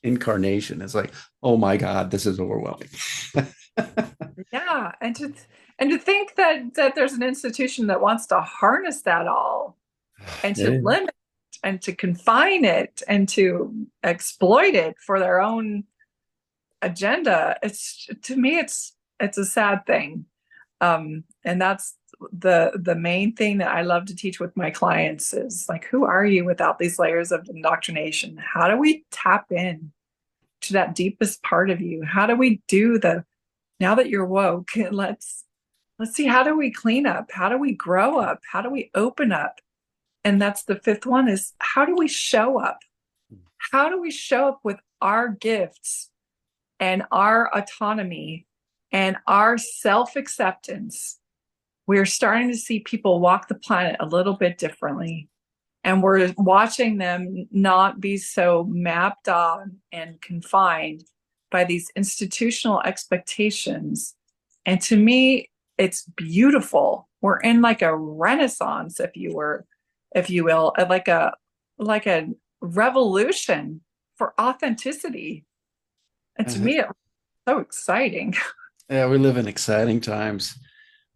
incarnation. It's like, oh my God, this is overwhelming. Yeah, and to think that there's an institution that wants to harness that all and to Yeah, limit and to confine it and to exploit it for their own agenda, it's to me it's a sad thing. And that's the main thing that I love to teach with my clients is like, who are you without these layers of indoctrination? How do we tap in to that deepest part of you? How do we do the now that you're woke, let's see, how do we clean up? How do we grow up? How do we open up? And that's the fifth one is how do we show up? How do we show up with our gifts and our autonomy and our self-acceptance, we're starting to see people walk the planet a little bit differently. And we're watching them not be so mapped on and confined by these institutional expectations. And to me, it's beautiful. We're in like a renaissance, if you will, like a revolution for authenticity. And to Uh, me, it's so exciting. yeah, we live in exciting times.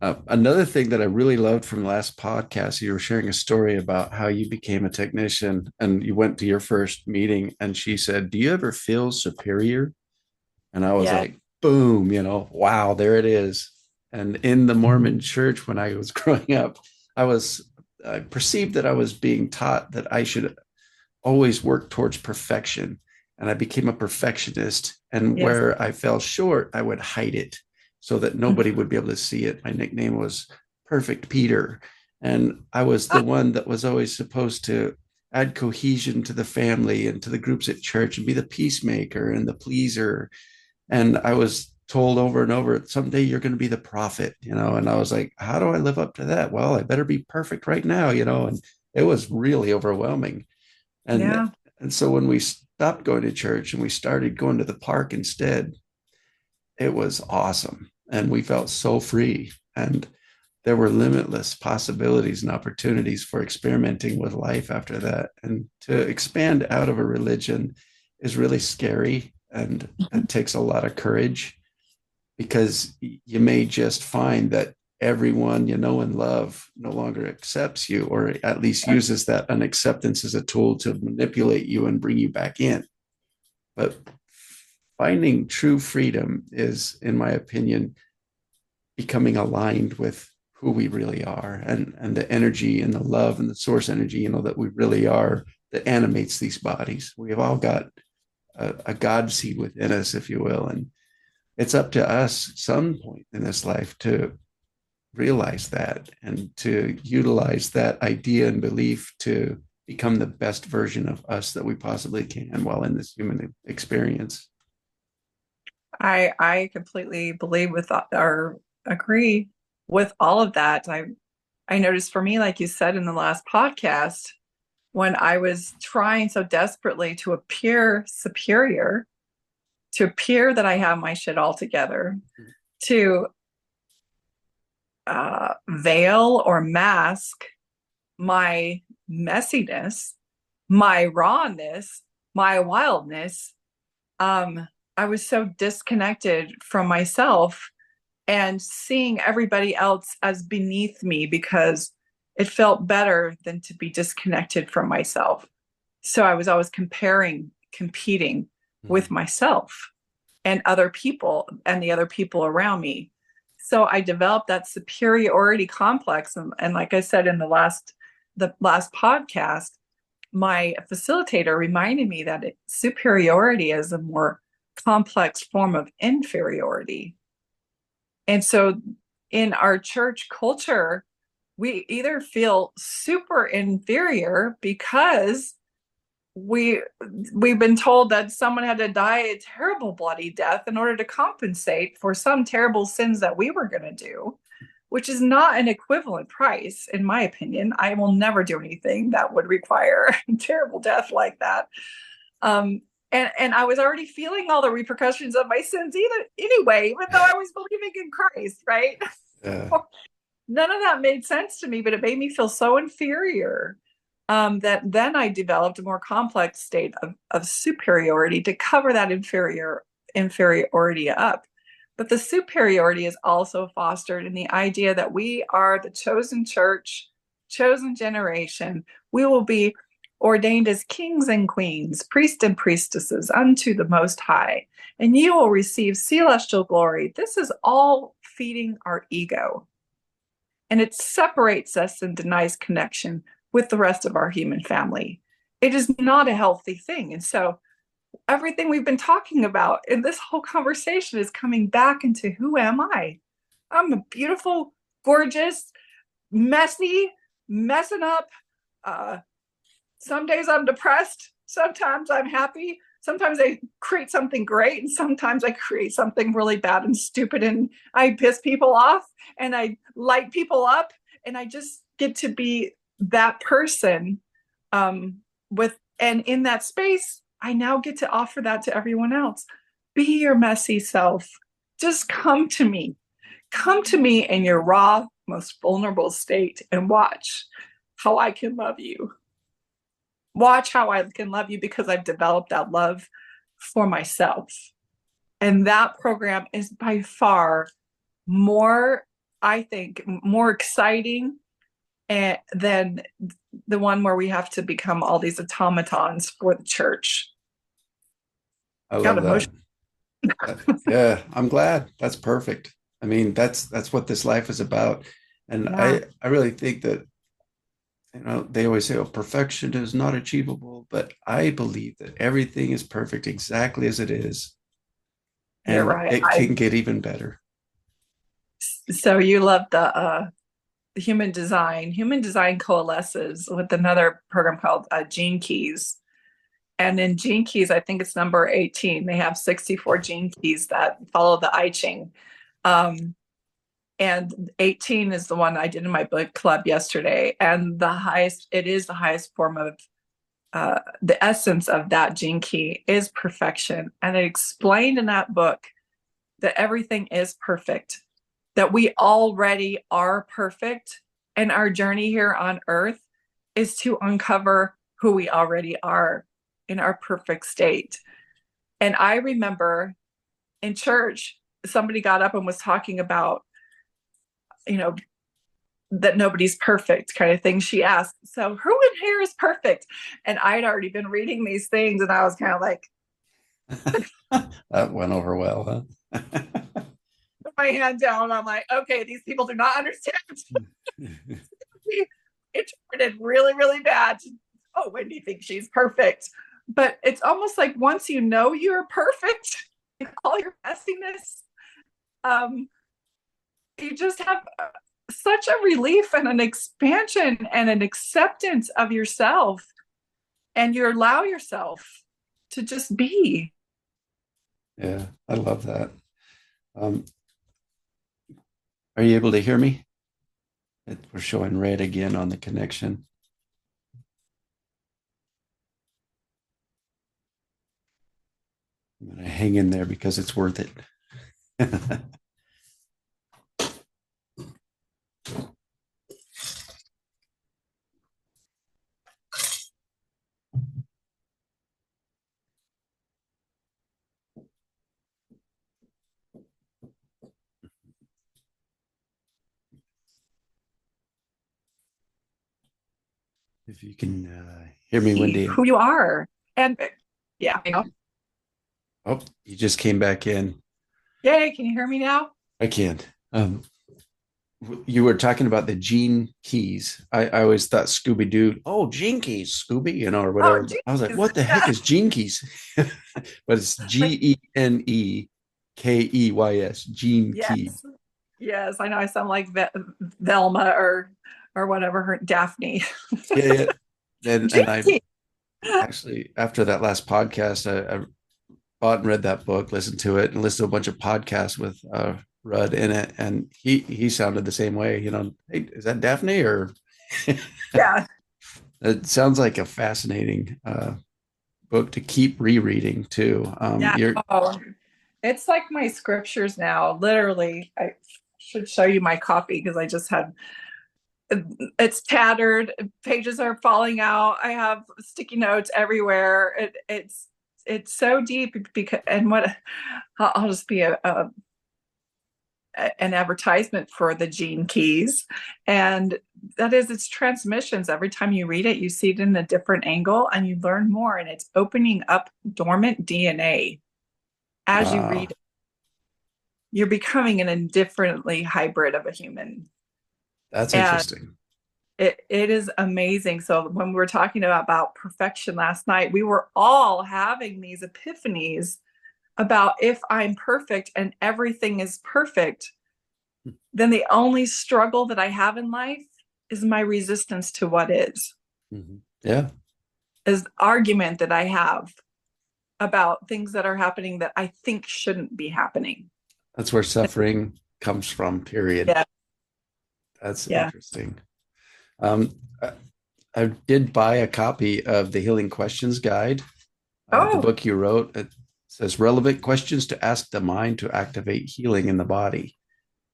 Another thing that I really loved from the last podcast, you were sharing a story about how you became a technician and you went to your first meeting, and she said, "Do you ever feel superior?" And I was Yeah. like, boom, wow, there it is. And in the Mormon church, when I was growing up, I perceived that I was being taught that I should always work towards perfection. And I became a perfectionist. And Yes. where I fell short, I would hide it so that nobody would be able to see it. My nickname was Perfect Peter. And I was the one that was always supposed to add cohesion to the family and to the groups at church and be the peacemaker and the pleaser. And I was told over and over, someday you're going to be the prophet, and I was like, how do I live up to that? Well, I better be perfect right now, and it was really overwhelming. And Yeah. and so when we stopped going to church and we started going to the park instead, it was awesome. And we felt so free. And there were limitless possibilities and opportunities for experimenting with life after that. And to expand out of a religion is really scary, and it takes a lot of courage, because you may just find that everyone you know and love no longer accepts you, or at least uses that unacceptance as a tool to manipulate you and bring you back in. But finding true freedom is, in my opinion, becoming aligned with who we really are, and the energy and the love and the source energy, that we really are, that animates these bodies. We have all got a God seed within us, if you will. And it's up to us some point in this life to realize that and to utilize that idea and belief to become the best version of us that we possibly can while in this human experience. I completely believe with or agree with all of that. I noticed for me, like you said in the last podcast, when I was trying so desperately to appear superior, to appear that I have my shit all together, to veil or mask my messiness, my rawness, my wildness, I was so disconnected from myself and seeing everybody else as beneath me because it felt better than to be disconnected from myself. So I was always comparing, competing with Mm-hmm. myself and other people and the other people around me. So I developed that superiority complex. And like I said in the last podcast, my facilitator reminded me that superiority is a more complex form of inferiority. And so in our church culture, we either feel super inferior because we we've been told that someone had to die a terrible bloody death in order to compensate for some terrible sins that we were going to do, which is not an equivalent price in my opinion. I will never do anything that would require a terrible death like that. And I was already feeling all the repercussions of my sins anyway, even though I was believing in Christ, right? Yeah. None of that made sense to me, but it made me feel so inferior, that then I developed a more complex state of superiority to cover that inferiority up. But the superiority is also fostered in the idea that we are the chosen church, chosen generation. We will be ordained as kings and queens, priests and priestesses unto the Most High, and you will receive celestial glory. This is all feeding our ego, and it separates us and denies connection with the rest of our human family. It is not a healthy thing. And so everything we've been talking about in this whole conversation is coming back into who am I? I'm a beautiful, gorgeous, messy, messing up. Uh, some days I'm depressed. Sometimes I'm happy. sometimes I create something great, and sometimes I create something really bad and stupid, and I piss people off and I light people up, and I just get to be that person, with, and in that space, I now get to offer that to everyone else. Be your messy self. Just come to me. Come to me in your raw, most vulnerable state and watch how I can love you. Watch how I can love you, because I've developed that love for myself. And that program is by far more, I think, more exciting than the one where we have to become all these automatons for the church. I Got love that. emotional. Yeah, I'm glad. That's perfect. I mean, that's what this life is about. And Yeah, I really think that, they always say, oh, perfection is not achievable, but I believe that everything is perfect exactly as it is, you're and right. it can get even better. So you love the human design. Human design coalesces with another program called Gene Keys. And in Gene Keys, I think it's number 18. They have 64 gene keys that follow the I Ching. Um, and 18 is the one I did in my book club yesterday. And it is the highest form of the essence of that gene key is perfection. And it explained in that book that everything is perfect, that we already are perfect. And our journey here on earth is to uncover who we already are in our perfect state. And I remember in church, somebody got up and was talking about, you know, that nobody's perfect kind of thing. She asked, so who in here is perfect? And I'd already been reading these things, and I was kind of like, That went over well, huh? put my hand down. I'm like, okay, these people do not understand. Interpreted really, really bad. Oh, Wendi thinks she's perfect. But it's almost like once you know you're perfect in all your messiness, um, you just have such a relief and an expansion and an acceptance of yourself, and you allow yourself to just be. Yeah, I love that. Um, are you able to hear me? We're showing red again on the connection. I'm gonna hang in there because it's worth it. If you can hear me, Be Wendi. who you are. And yeah, Oh, you just came back in. yay, can you hear me now? I can't. You were talking about the gene keys. I always thought Scooby Doo, oh, gene keys, Scooby, or Oh, whatever. But I was like, geez. what the heck Yeah. is gene keys? But it's GeneKeys, gene key. Yes. Yes. I know I sound like Velma or whatever her Daphne. Yeah, yeah. And I Jinky. actually, after that last podcast, I bought and read that book, listened to it, and listened to a bunch of podcasts with Rudd in it, and he sounded the same way. Hey, is that Daphne or? Yeah. It sounds like a fascinating book to keep rereading too. Yeah. You're Oh, it's like my scriptures now. Literally, I should show you my copy because I just had it's tattered, pages are falling out. I have sticky notes everywhere. It's so deep because and what I'll just be an advertisement for the gene keys, and that is its transmissions. Every time you read it, you see it in a different angle and you learn more, and it's opening up dormant DNA as you wow, read it. You're becoming an indifferently hybrid of a human, that's and interesting. it is amazing. So when we were talking about perfection last night, we were all having these epiphanies about if I'm perfect and everything is perfect, then the only struggle that I have in life is my resistance to what is Yeah, argument that I have. about things that are happening that I think shouldn't be happening. That's where suffering comes from, period. Yeah. That's Yeah. interesting. I, I did buy a copy of the Healing Questions Guide, the Oh, book you wrote. It says relevant questions to ask the mind to activate healing in the body.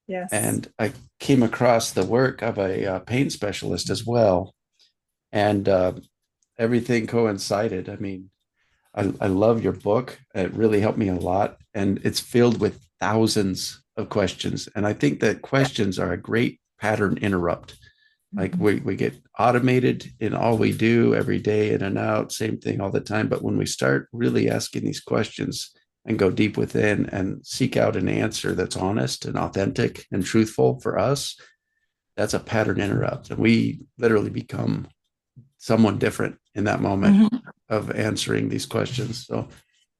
yes. And I came across the work of a pain specialist as well. And everything coincided. I mean, I love your book. It really helped me a lot. And it's filled with thousands of questions. And I think that Yeah. questions are a great pattern interrupt. Like Mhm. we get automated in all we do every day, in and out, same thing all the time. But when we start really asking these questions and go deep within and seek out an answer that's honest and authentic and truthful for us, that's a pattern interrupt. And we literally become someone different in that moment Mhm. of answering these questions. So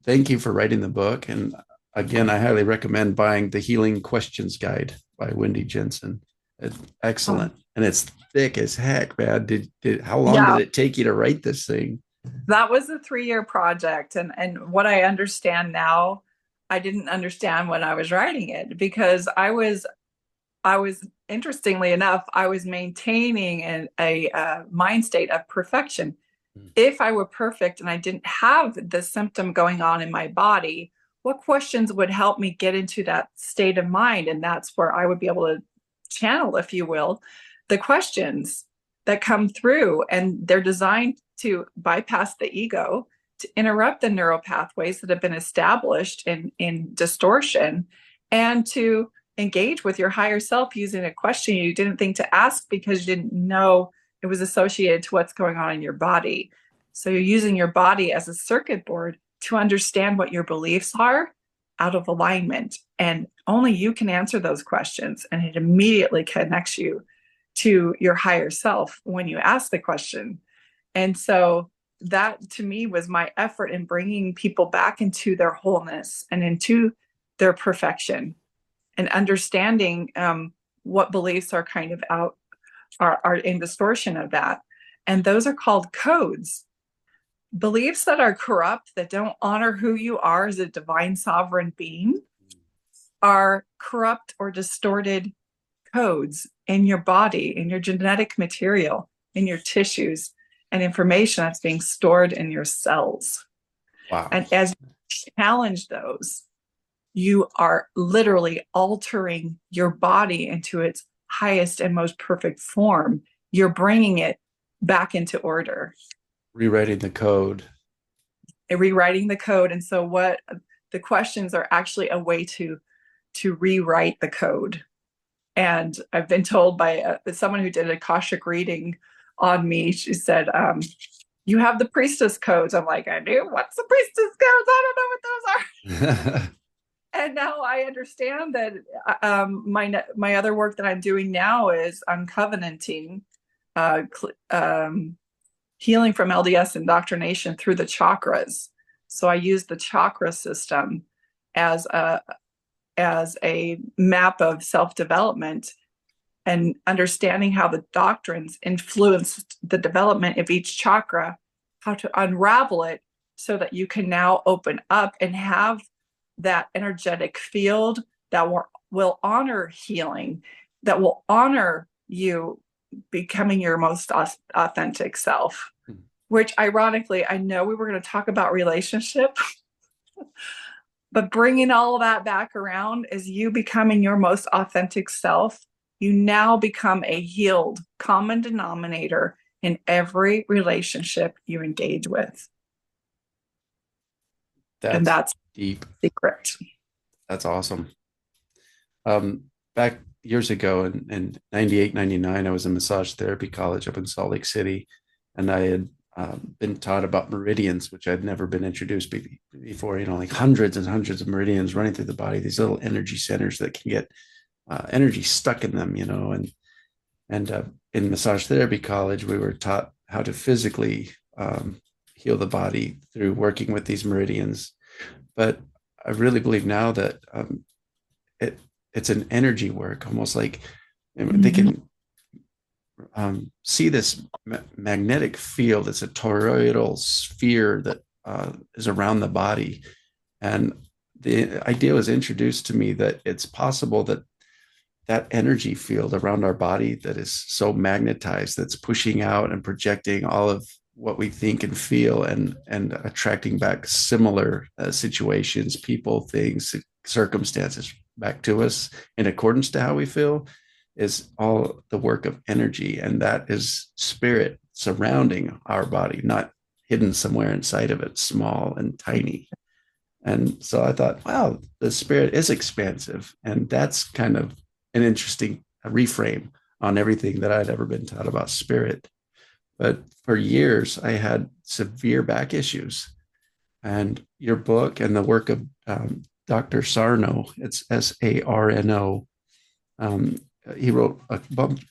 thank you for writing the book. And again, I highly recommend buying the Healing Questions Guide by Wendi Jensen. It's excellent. And it's thick as heck, man. How long did Yeah, it take you to write this thing? that was a 3-year project. And what I understand now, I didn't understand when I was writing it because I was interestingly enough, I was maintaining a mind state of perfection. If I were perfect and I didn't have the symptom going on in my body, what questions would help me get into that state of mind? And that's where I would be able to channel, if you will, the questions that come through. And they're designed to bypass the ego, to interrupt the neural pathways that have been established in distortion, and to engage with your higher self using a question you didn't think to ask because you didn't know it was associated to what's going on in your body. So you're using your body as a circuit board to understand what your beliefs are out of alignment. And only you can answer those questions. And it immediately connects you to your higher self when you ask the question. And so that to me was my effort in bringing people back into their wholeness and into their perfection and understanding what beliefs are kind of out are in distortion of that. And those are called codes. Beliefs that are corrupt, that don't honor who you are as a divine sovereign being, are corrupt or distorted codes in your body, in your genetic material, in your tissues, and information that's being stored in your cells. Wow. And as you challenge those, you are literally altering your body into its highest and most perfect form. You're bringing it back into order, Rewriting the code. rewriting the code. And so, what the questions are actually a way to rewrite the code. And I've been told by someone who did a Akashic reading on me. She said, "You have the priestess codes." I'm like, "I do. What's the priestess codes? I don't know what those are." And now I understand that my other work that I'm doing now is uncovenanting, uh, healing from LDS indoctrination through the chakras. So I use the chakra system as a map of self development and understanding how the doctrines influenced the development of each chakra, how to unravel it so that you can now open up and have that energetic field that will honor healing, that will honor you becoming your most authentic self. Which, ironically, I know we were going to talk about relationship, but bringing all of that back around is you becoming your most authentic self. You now become a healed common denominator in every relationship you engage with. And That's that's deep. the secret. That's awesome. Back years ago in 98, 99, I was in massage therapy college up in Salt Lake City. And I had been taught about meridians, which I'd never been introduced before, like hundreds and hundreds of meridians running through the body, these little energy centers that can get energy stuck in them, and in massage therapy college, we were taught how to physically heal the body through working with these meridians. But I really believe now that it it's an energy work, almost like they Mm-hmm. can see this magnetic field. It's a toroidal sphere that is around the body. And the idea was introduced to me that it's possible that that energy field around our body that is so magnetized, that's pushing out and projecting all of what we think and feel, and attracting back similar situations, people, things, circumstances back to us in accordance to how we feel, is all the work of energy. And that is spirit surrounding our body, not hidden somewhere inside of it, small and tiny. And so I thought, wow, the spirit is expansive. And that's kind of an interesting reframe on everything that I'd ever been taught about spirit. But for years, I had severe back issues. And your book and the work of Dr. Sarno, it's Sarno, um, he wrote a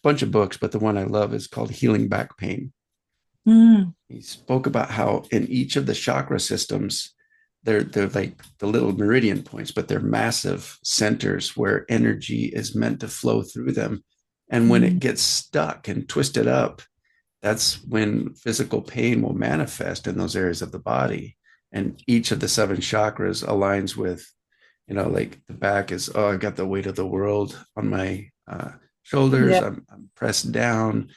bunch of books, but the one I love is called Healing Back Pain. Mm. He spoke about how in each of the chakra systems, they're like the little meridian points, but they're massive centers where energy is meant to flow through them. And when it Mm. gets stuck and twisted up, that's when physical pain will manifest in those areas of the body. And each of the seven chakras aligns with, like the back is, oh, I got the weight of the world on my shoulders. Yeah. I'm pressed down.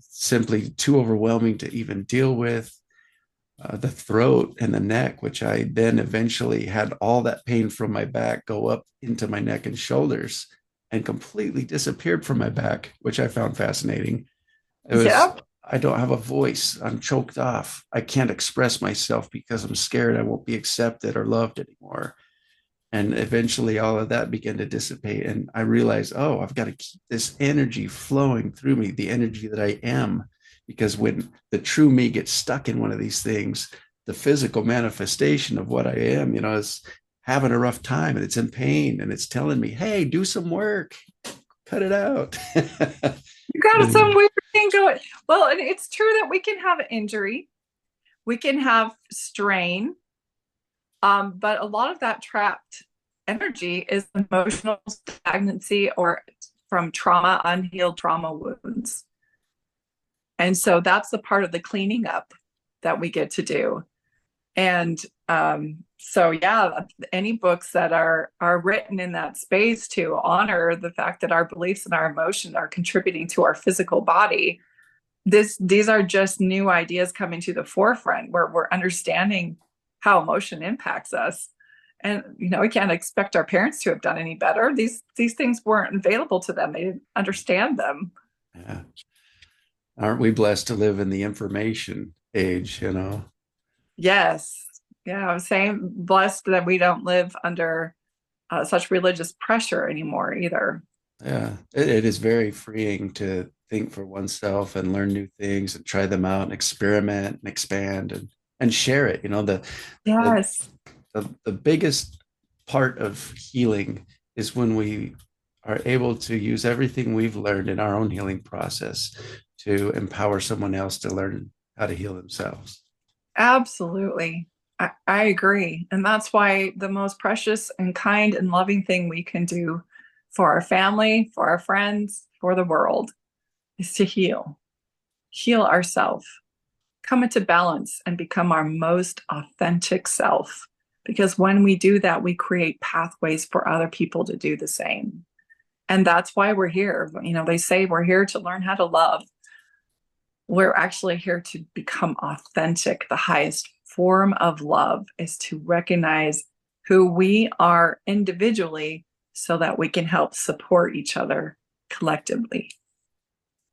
Simply too overwhelming to even deal with. The throat and the neck, which I then eventually had all that pain from my back go up into my neck and shoulders and completely disappeared from my back, which I found fascinating. It was, Yep. I don't have a voice. I'm choked off. I can't express myself because I'm scared I won't be accepted or loved anymore. And eventually all of that began to dissipate. And I realized, oh, I've got to keep this energy flowing through me, the energy that I am. Because when the true me gets stuck in one of these things, the physical manifestation of what I am, is having a rough time and it's in pain and it's telling me, hey, do some work, cut it out. You got some weird thing going. Well, and it's true that we can have injury, we can have strain, but a lot of that trapped energy is emotional stagnancy or from trauma, unhealed trauma wounds. And so that's the part of the cleaning up that we get to do. And so yeah, any books that are written in that space to honor the fact that our beliefs and our emotions are contributing to our physical body, these are just new ideas coming to the forefront where we're understanding how emotion impacts us. And we can't expect our parents to have done any better. These things weren't available to them. They didn't understand them. Yeah. Aren't we blessed to live in the information age, Yes. Yeah, I was saying blessed that we don't live under such religious pressure anymore either. Yeah, it is very freeing to think for oneself and learn new things and try them out and experiment and expand and share it. The Yes. the biggest part of healing is when we are able to use everything we've learned in our own healing process to empower someone else to learn how to heal themselves. Absolutely. I agree. And that's why the most precious and kind and loving thing we can do for our family, for our friends, for the world is to heal ourselves, come into balance, and become our most authentic self. Because when we do that, we create pathways for other people to do the same. And that's why we're here. They say we're here to learn how to love. We're actually here to become authentic. The highest form of love is to recognize who we are individually so that we can help support each other collectively.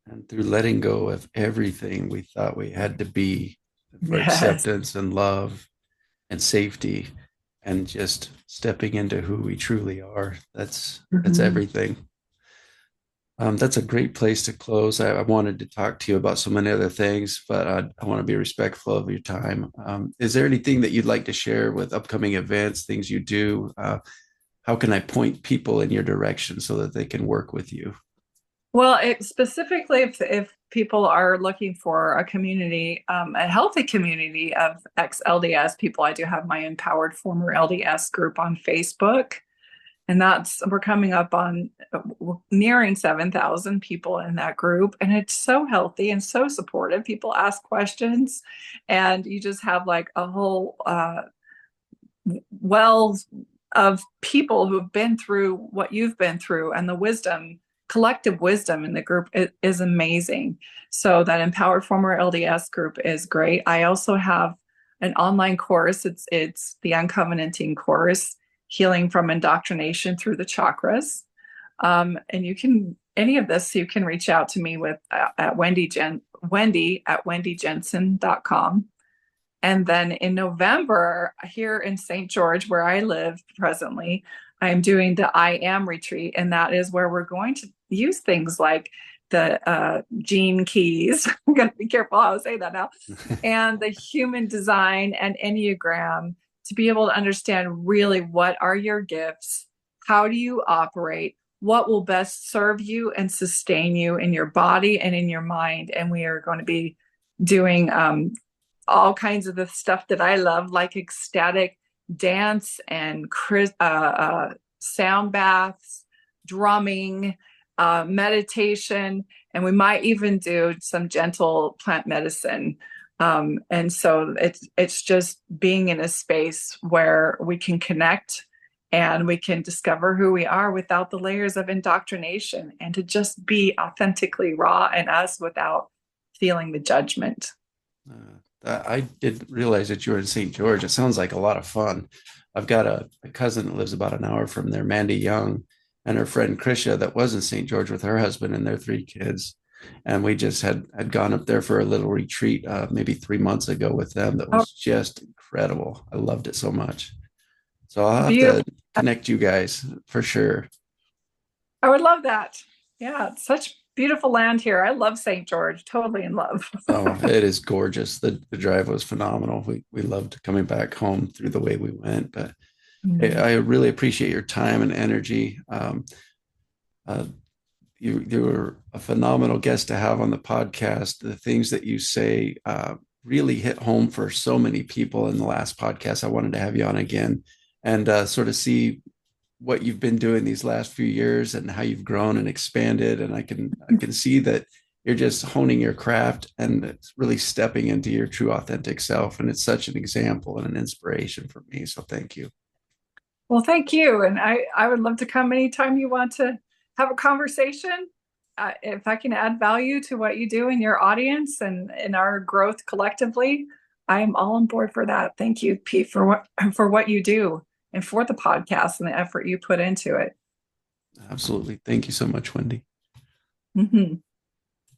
And through letting go of everything we thought we had to be for Yes. acceptance and love and safety and just stepping into who we truly are. That's Mhm. everything. That's a great place to close. I wanted to talk to you about so many other things, but I want to be respectful of your time. Is there anything that you'd like to share with upcoming events, things you do? How can I point people in your direction so that they can work with you? Well, specifically, if people are looking for a community, a healthy community of ex LDS people, I do have my Empowered Former LDS group on Facebook. And we're coming up on nearing 7,000 people in that group. And it's so healthy and so supportive. People ask questions, and you just have like a whole well of people who've been through what you've been through, and the wisdom, collective wisdom in the group is amazing. So that Empowered Former LDS group is great. I also have an online course. It's the Uncovenanting course, Healing from Indoctrination Through the Chakras. And you can, any of this, you can reach out to me with at Wendi at wendijensen.com. And then in November, here in St. George, where I live presently, I'm doing the I Am retreat. And that is where we're going to use things like the gene keys. I'm going to be careful how I say that now. And the human design and Enneagram, to be able to understand really what are your gifts, how do you operate, what will best serve you and sustain you in your body and in your mind. And we are going to be doing all kinds of the stuff that I love, like ecstatic dance and sound baths, drumming, meditation, and we might even do some gentle plant medicine. And so it's just being in a space where we can connect and we can discover who we are without the layers of indoctrination, and to just be authentically raw and us without feeling the judgment. I didn't realize that you were in St. George. It sounds like a lot of fun. I've got a cousin that lives about an hour from there, Mandy Young, and her friend Krisha that was in St. George with her husband and their three kids. And we just had gone up there for a little retreat maybe 3 months ago with them. That Oh, was just incredible. I loved it so much. So I'll have beautiful. to connect you guys for sure. I would love that. Yeah, it's such beautiful land here. I love St. George, totally in love. Oh, it is gorgeous. The drive was phenomenal. We loved coming back home through the way we went. But I really appreciate your time and energy. Uh, you were a phenomenal guest to have on the podcast. The things that you say really hit home for so many people in the last podcast. I wanted to have you on again and sort of see what you've been doing these last few years and how you've grown and expanded. And I can see that you're just honing your craft and it's really stepping into your true authentic self. And it's such an example and an inspiration for me. So thank you. Well, thank you. And I would love to come anytime you want to have a conversation. If I can add value to what you do in your audience and in our growth collectively, I'm all on board for that. Thank you, Pete, for what you do and for the podcast and the effort you put into it. Absolutely. Thank you so much, Wendi. Mm-hmm.